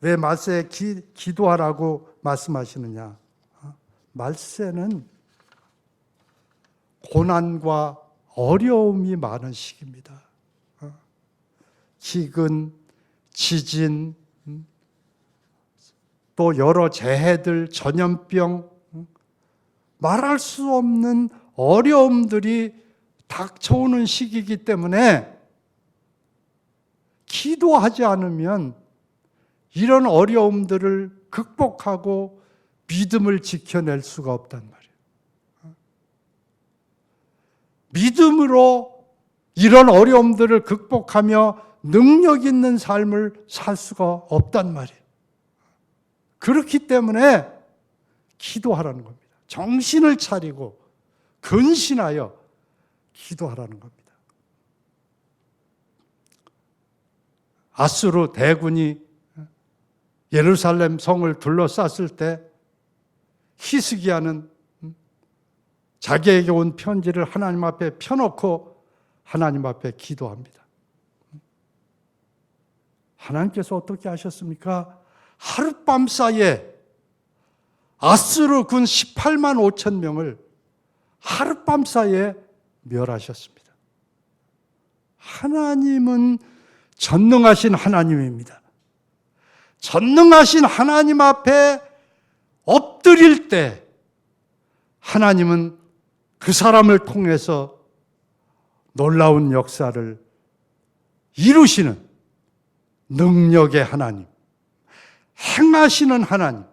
왜 말세에 기도하라고 말씀하시느냐? 말세는 고난과 어려움이 많은 시기입니다. 기근, 지진, 또 여러 재해들, 전염병, 말할 수 없는 어려움들이 닥쳐오는 시기이기 때문에 기도하지 않으면 이런 어려움들을 극복하고 믿음을 지켜낼 수가 없단 말이에요. 믿음으로 이런 어려움들을 극복하며 능력 있는 삶을 살 수가 없단 말이에요. 그렇기 때문에 기도하라는 겁니다. 정신을 차리고 근신하여 기도하라는 겁니다. 아수르 대군이 예루살렘 성을 둘러쌌을 때 히스기야는 자기에게 온 편지를 하나님 앞에 펴놓고 하나님 앞에 기도합니다. 하나님께서 어떻게 하셨습니까? 하룻밤 사이에 아수르 군 18만 5천 명을 하룻밤 사이에 멸하셨습니다. 하나님은 전능하신 하나님입니다. 전능하신 하나님 앞에 엎드릴 때 하나님은 그 사람을 통해서 놀라운 역사를 이루시는 능력의 하나님, 행하시는 하나님,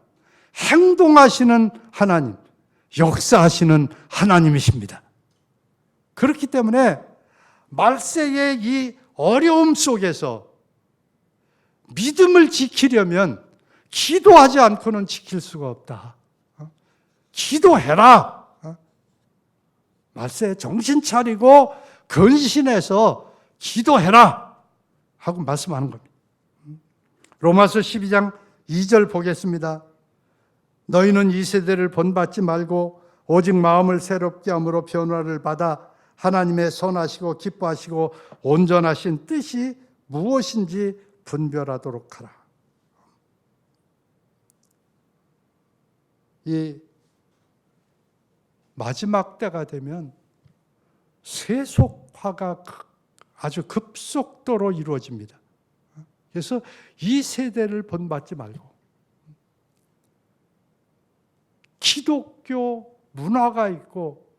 행동하시는 하나님, 역사하시는 하나님이십니다. 그렇기 때문에 말세의 이 어려움 속에서 믿음을 지키려면 기도하지 않고는 지킬 수가 없다. 기도해라. 말세에 정신 차리고 근신해서 기도해라 하고 말씀하는 겁니다. 로마서 12장 2절 보겠습니다. 너희는 이 세대를 본받지 말고 오직 마음을 새롭게 함으로 변화를 받아 하나님의 선하시고 기뻐하시고 온전하신 뜻이 무엇인지 분별하도록 하라. 이 마지막 때가 되면 세속화가 아주 급속도로 이루어집니다. 그래서 이 세대를 본받지 말고 기독교 문화가 있고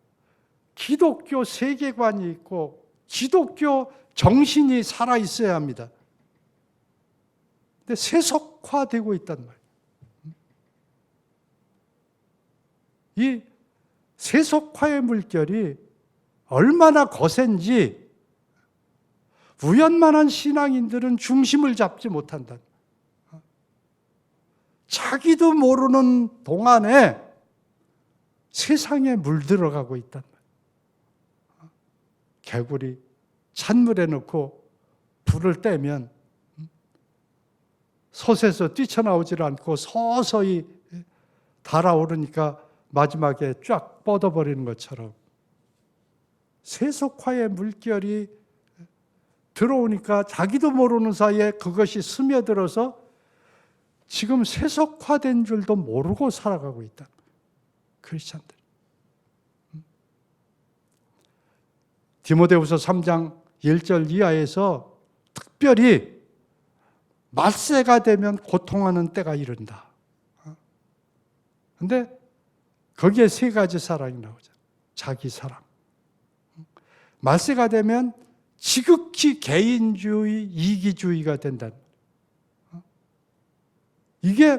기독교 세계관이 있고 기독교 정신이 살아 있어야 합니다. 근데 세속화되고 있단 말이에요. 이 세속화의 물결이 얼마나 거센지 우연만한 신앙인들은 중심을 잡지 못한다. 자기도 모르는 동안에 세상에 물들어가고 있단 말이에요. 개구리 찬물에 넣고 불을 떼면 솥에서 뛰쳐나오질 않고 서서히 달아오르니까 마지막에 쫙 뻗어버리는 것처럼 세속화의 물결이 들어오니까 자기도 모르는 사이에 그것이 스며들어서 지금 세속화된 줄도 모르고 살아가고 있다. 크리스찬들. 디모데후서 3장 1절 이하에서 특별히 말세가 되면 고통하는 때가 이른다. 그런데 거기에 세 가지 사랑이 나오죠. 자기 사랑. 말세가 되면 지극히 개인주의, 이기주의가 된다. 이게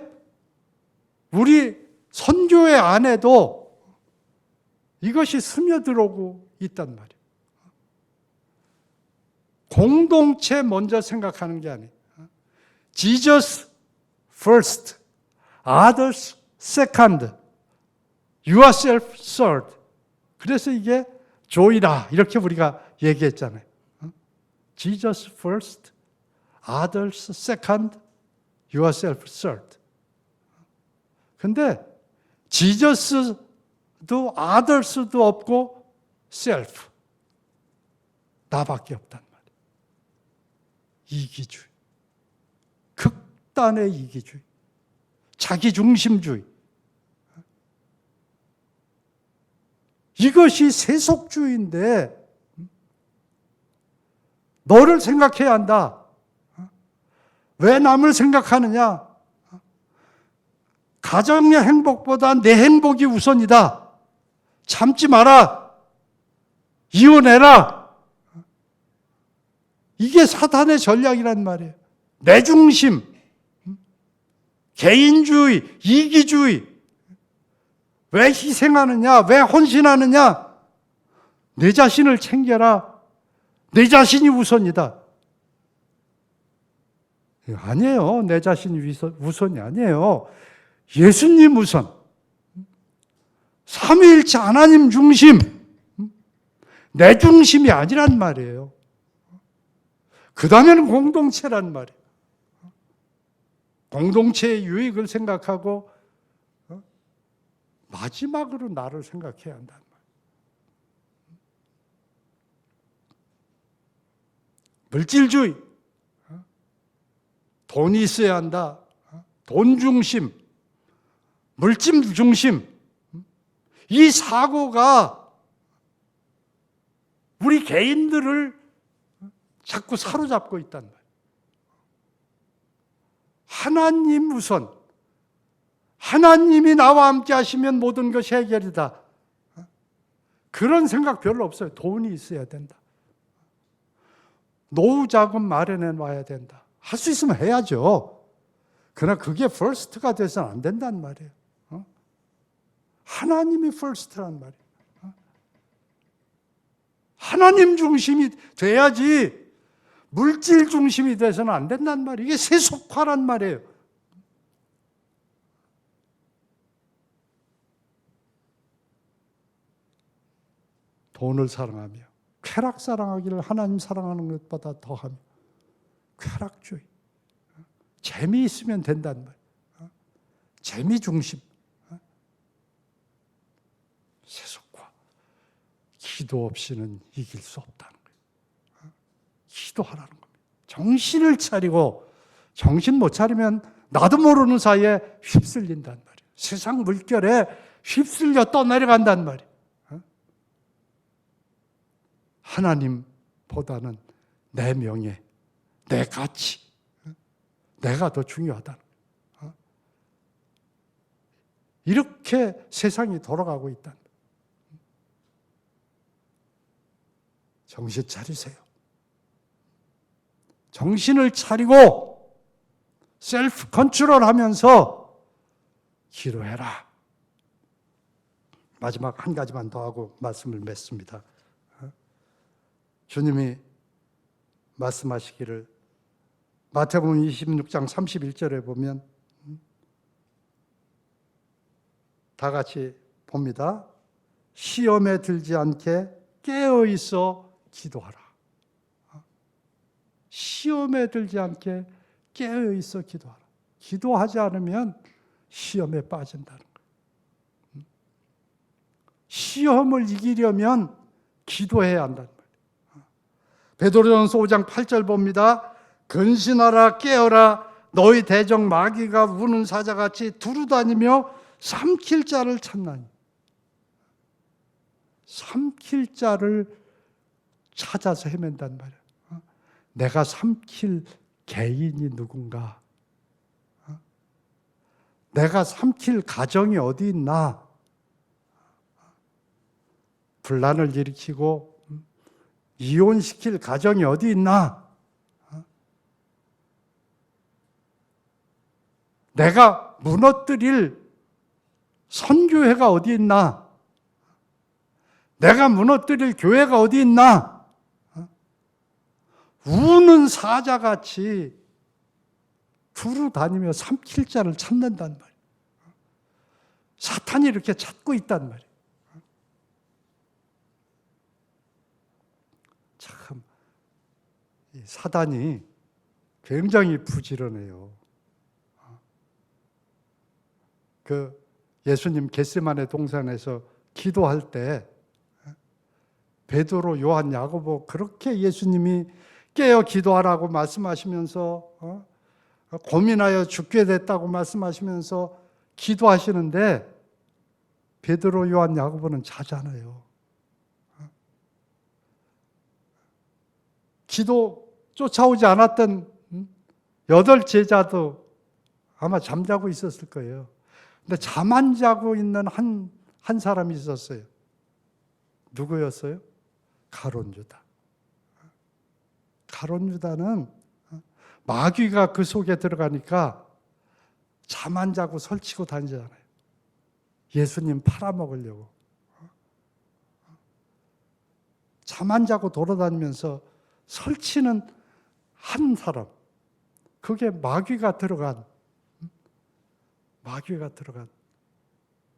우리 선교회 안에도 이것이 스며들어오고 있단 말이에요. 공동체 먼저 생각하는 게 아니에요. Jesus first, others second, yourself third. 그래서 이게 조이다 이렇게 우리가 얘기했잖아요. Jesus first, others second, yourself third. 근데 지저스도 others도 없고 self 나밖에 없단 말이에요. 이기주의, 극단의 이기주의. 자기중심주의. 이것이 세속주의인데 너를 생각해야 한다. 왜 남을 생각하느냐? 가정의 행복보다 내 행복이 우선이다. 참지 마라. 이혼해라. 이게 사탄의 전략이란 말이에요. 내 중심, 개인주의, 이기주의. 왜 희생하느냐? 왜 헌신하느냐? 내 자신을 챙겨라. 내 자신이 우선이다. 아니에요. 내 자신이 우선이 아니에요. 예수님 우선. 삼위일체 하나님 중심. 내 중심이 아니란 말이에요. 그 다음에는 공동체란 말이에요. 공동체의 유익을 생각하고 마지막으로 나를 생각해야 한다는 말이에요. 물질주의, 돈이 있어야 한다. 돈 중심, 물질 중심. 이 사고가 우리 개인들을 자꾸 사로잡고 있단 말이에요. 하나님 우선. 하나님이 나와 함께 하시면 모든 것이 해결이다. 그런 생각 별로 없어요. 돈이 있어야 된다. 노후 자금 마련해 놔야 된다. 할 수 있으면 해야죠. 그러나 그게 first가 돼서는 안 된단 말이에요. 하나님이 first란 말이에요. 하나님 중심이 돼야지 물질 중심이 돼서는 안 된단 말이에요. 이게 세속화란 말이에요. 돈을 사랑하며 쾌락 사랑하기를 하나님 사랑하는 것보다 더하며 쾌락주의. 재미있으면 된단 말이에요. 재미 중심. 세속화. 기도 없이는 이길 수 없다는 거예요. 기도하라는 겁니다. 정신을 차리고 정신 못 차리면 나도 모르는 사이에 휩쓸린단 말이에요. 세상 물결에 휩쓸려 떠내려간단 말이에요. 하나님보다는 내 명예, 내 가치, 내가 더 중요하다. 이렇게 세상이 돌아가고 있다. 정신 차리세요. 정신을 차리고 셀프 컨트롤 하면서 기도해라. 마지막 한 가지만 더 하고 말씀을 맺습니다. 주님이 말씀하시기를 마태복음 26장 31절에 보면 다 같이 봅니다. 시험에 들지 않게 깨어 있어 기도하라. 시험에 들지 않게 깨어 있어 기도하라. 기도하지 않으면 시험에 빠진다는 거예요. 시험을 이기려면 기도해야 한다는 거예요. 베드로전서 5장 8절 봅니다. 근신하라 깨어라 너희 대적 마귀가 우는 사자같이 두루다니며 삼킬 자를 찾나니. 삼킬 자를 찾아서 헤맨단 말이야. 내가 삼킬 개인이 누군가? 내가 삼킬 가정이 어디 있나? 분란을 일으키고 이혼시킬 가정이 어디 있나? 내가 무너뜨릴 선교회가 어디 있나? 내가 무너뜨릴 교회가 어디 있나? 우는 사자같이 두루 다니며 삼킬 자를 찾는단 말이에요. 사탄이 이렇게 찾고 있단 말이에요. 참, 이 사단이 굉장히 부지런해요. 그 예수님 겟세마네 동산에서 기도할 때 베드로, 요한, 야고보 그렇게 예수님이 깨어 기도하라고 말씀하시면서 고민하여 죽게 됐다고 말씀하시면서 기도하시는데 베드로, 요한, 야고보는 자잖아요. 기도 쫓아오지 않았던 8 제자도 아마 잠자고 있었을 거예요. 근데 잠 안 자고 있는 한 사람이 있었어요. 누구였어요? 가룟 유다. 가룟 유다는 마귀가 그 속에 들어가니까 잠 안 자고 설치고 다니잖아요. 예수님 팔아먹으려고. 잠 안 자고 돌아다니면서 설치는 한 사람. 그게 마귀가 들어간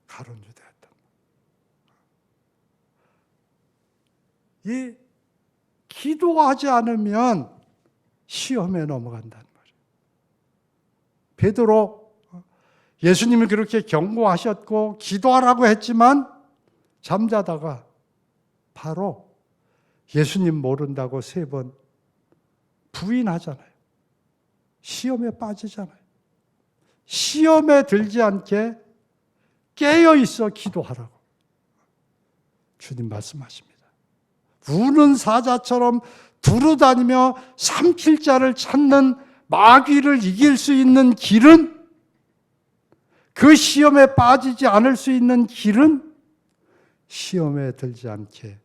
가룟 유다였다. 이 기도하지 않으면 시험에 넘어간다는 말이에요. 베드로, 예수님이 그렇게 경고하셨고 기도하라고 했지만 잠자다가 바로 예수님 모른다고 3번 부인하잖아요. 시험에 빠지잖아요. 시험에 들지 않게 깨어 있어 기도하라고 주님 말씀하십니다. 우는 사자처럼 두루다니며 삼킬 자를 찾는 마귀를 이길 수 있는 길은, 그 시험에 빠지지 않을 수 있는 길은 시험에 들지 않게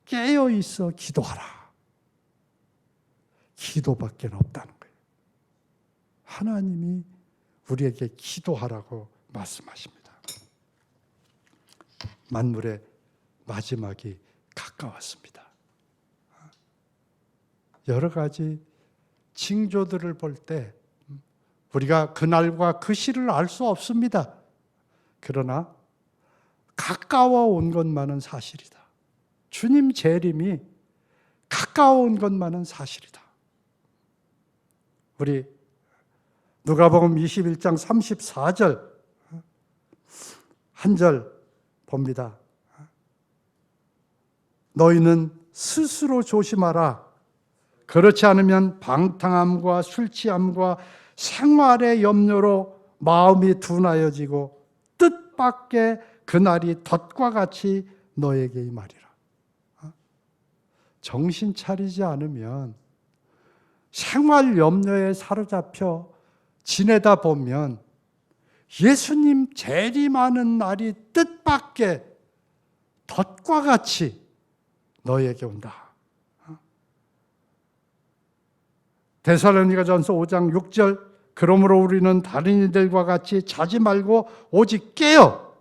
깨어 있어 기도하라. 기도밖에 없다는 거예요. 하나님이 우리에게 기도하라고 말씀하십니다. 만물의 마지막이 가까웠습니다. 여러 가지 징조들을 볼 때 우리가 그날과 그 시를 알 수 없습니다. 그러나 가까워 온 것만은 사실이다. 주님 재림이 가까워 온 것만은 사실이다. 우리 누가복음 21장 34절 한 절 봅니다. 너희는 스스로 조심하라. 그렇지 않으면 방탕함과 술 취함과 생활의 염려로 마음이 둔하여지고 뜻밖의 그날이 덫과 같이 너에게 임하리라. 정신 차리지 않으면 생활 염려에 사로잡혀 지내다 보면 예수님 재림하는 날이 뜻밖의 덫과 같이 너에게 온다. 데살로니가전서 5장 6절 그러므로 우리는 다른 이들과 같이 자지 말고 오직 깨어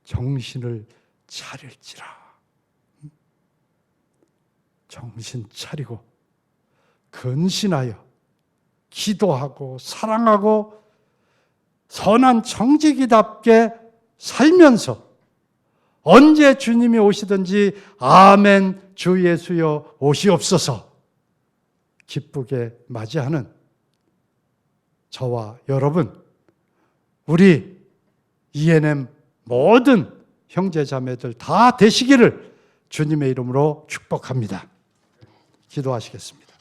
정신을 차릴지라. 정신 차리고 근신하여 기도하고 사랑하고 선한 청지기답게 살면서 언제 주님이 오시든지 아멘 주 예수여 오시옵소서 기쁘게 맞이하는 저와 여러분, 우리 ENM 모든 형제 자매들 다 되시기를 주님의 이름으로 축복합니다. 기도하시겠습니다.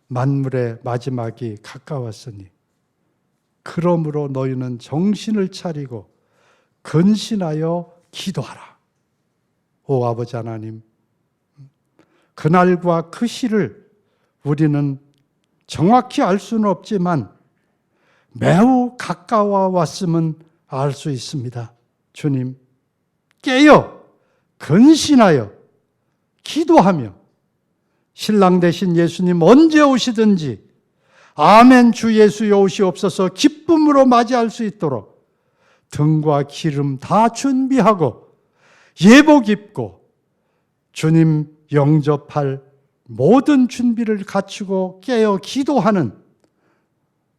만물의 마지막이 가까웠으니 그러므로 너희는 정신을 차리고 근신하여 기도하라. 오 아버지 하나님, 그날과 그 시를 우리는 정확히 알 수는 없지만 매우 가까워 왔음은 알 수 있습니다. 주님, 깨어 근신하여 기도하며 신랑 되신 예수님 언제 오시든지 아멘 주 예수여 오시옵소서 기쁨으로 맞이할 수 있도록 등과 기름 다 준비하고 예복 입고 주님 영접할 모든 준비를 갖추고 깨어 기도하는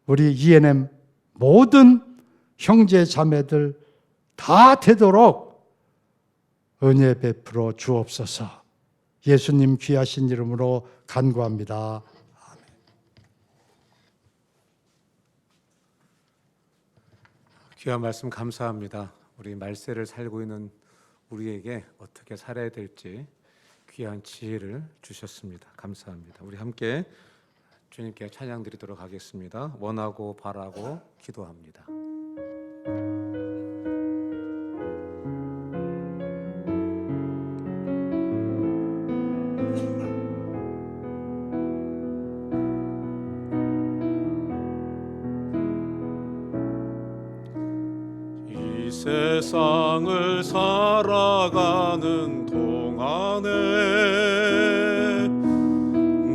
우리 ENM 모든 형제 자매들 다 되도록 은혜 베풀어 주옵소서. 예수님 귀하신 이름으로 간구합니다. 아멘. 귀한 말씀 감사합니다. 우리 말세를 살고 있는 우리에게 어떻게 살아야 될지 귀한 지혜를 주셨습니다. 감사합니다. 우리 함께 주님께 찬양 드리도록 하겠습니다. 원하고 바라고 기도합니다. 이 세상을 살아가는 동안에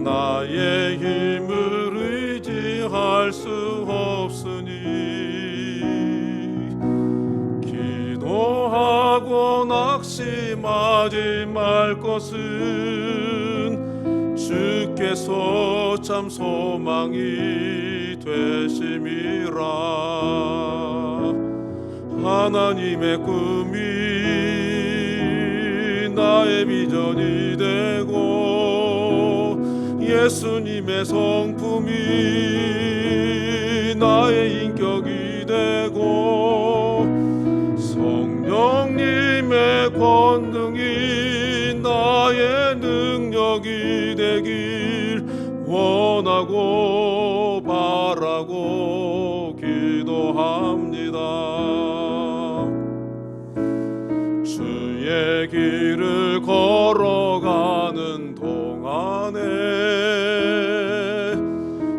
나의 힘을 의지할 수 없으니 기도하고 낙심하지 말 것은 주께서 참 소망이 되심이라. 하나님의 꿈이 나의 비전이 되고 예수님의 성품이 나의 인격이 되고 성령님의 권능이 나의 능력이 되길 원하고 바라고 기도합니다. 주의 길을 걸어가는 동안에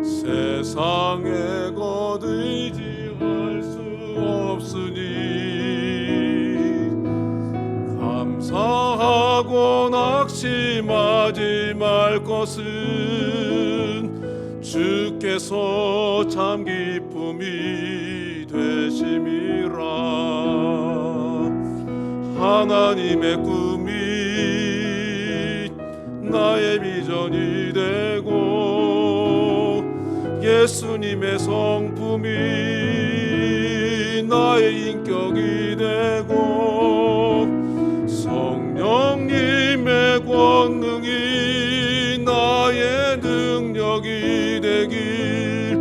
세상에 것 의지할 수 없으니 감사하고 낙심하지 말 것은 주께서 참 기쁨이 되심이라. 하나님의 꿈이 나의 비전이 되고 예수님의 성품이 나의 인격이 되고 성령님의 권능이 나의 능력이 되길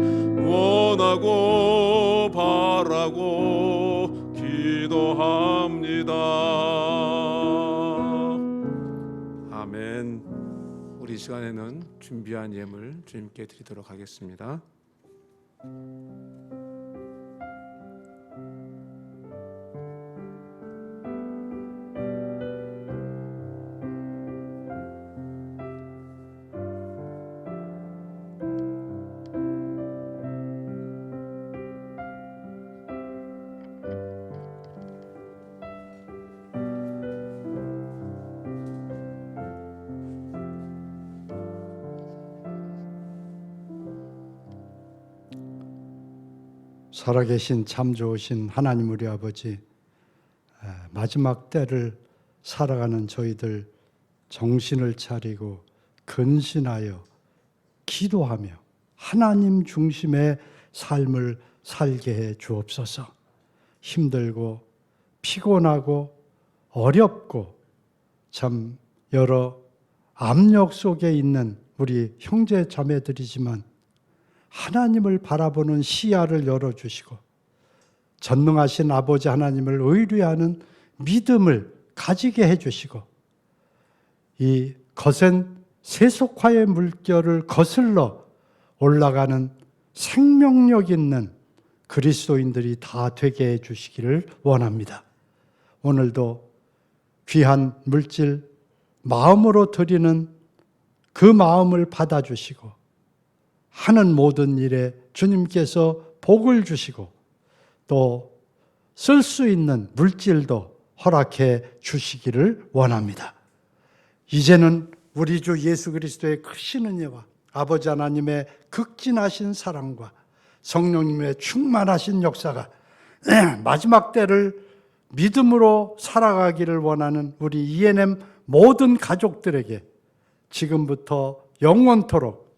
원하고 바라고 기도합니다. 아멘. 우리 시간에는 준비한 예물 주님께 드리도록 하겠습니다. 살아계신 참 좋으신 하나님 우리 아버지, 마지막 때를 살아가는 저희들 정신을 차리고 근신하여 기도하며 하나님 중심의 삶을 살게 해 주옵소서. 힘들고 피곤하고 어렵고 참 여러 압력 속에 있는 우리 형제 자매들이지만 하나님을 바라보는 시야를 열어주시고 전능하신 아버지 하나님을 의뢰하는 믿음을 가지게 해주시고 이 거센 세속화의 물결을 거슬러 올라가는 생명력 있는 그리스도인들이 다 되게 해주시기를 원합니다. 오늘도 귀한 물질 마음으로 드리는 그 마음을 받아주시고 하는 모든 일에 주님께서 복을 주시고 또 쓸 수 있는 물질도 허락해 주시기를 원합니다. 이제는 우리 주 예수 그리스도의 크신 은혜와 아버지 하나님의 극진하신 사랑과 성령님의 충만하신 역사가 마지막 때를 믿음으로 살아가기를 원하는 우리 ENM 모든 가족들에게 지금부터 영원토록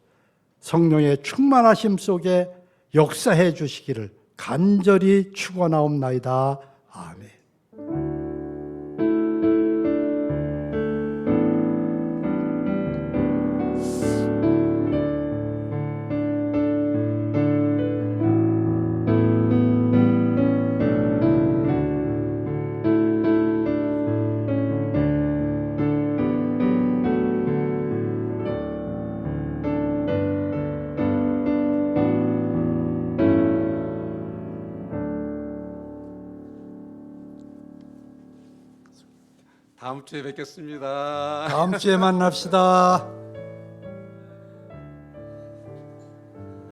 성령의 충만하심 속에 역사해 주시기를 간절히 축원하옵나이다. 아멘. 다음 주에 뵙겠습니다. 다음 주에 만납시다.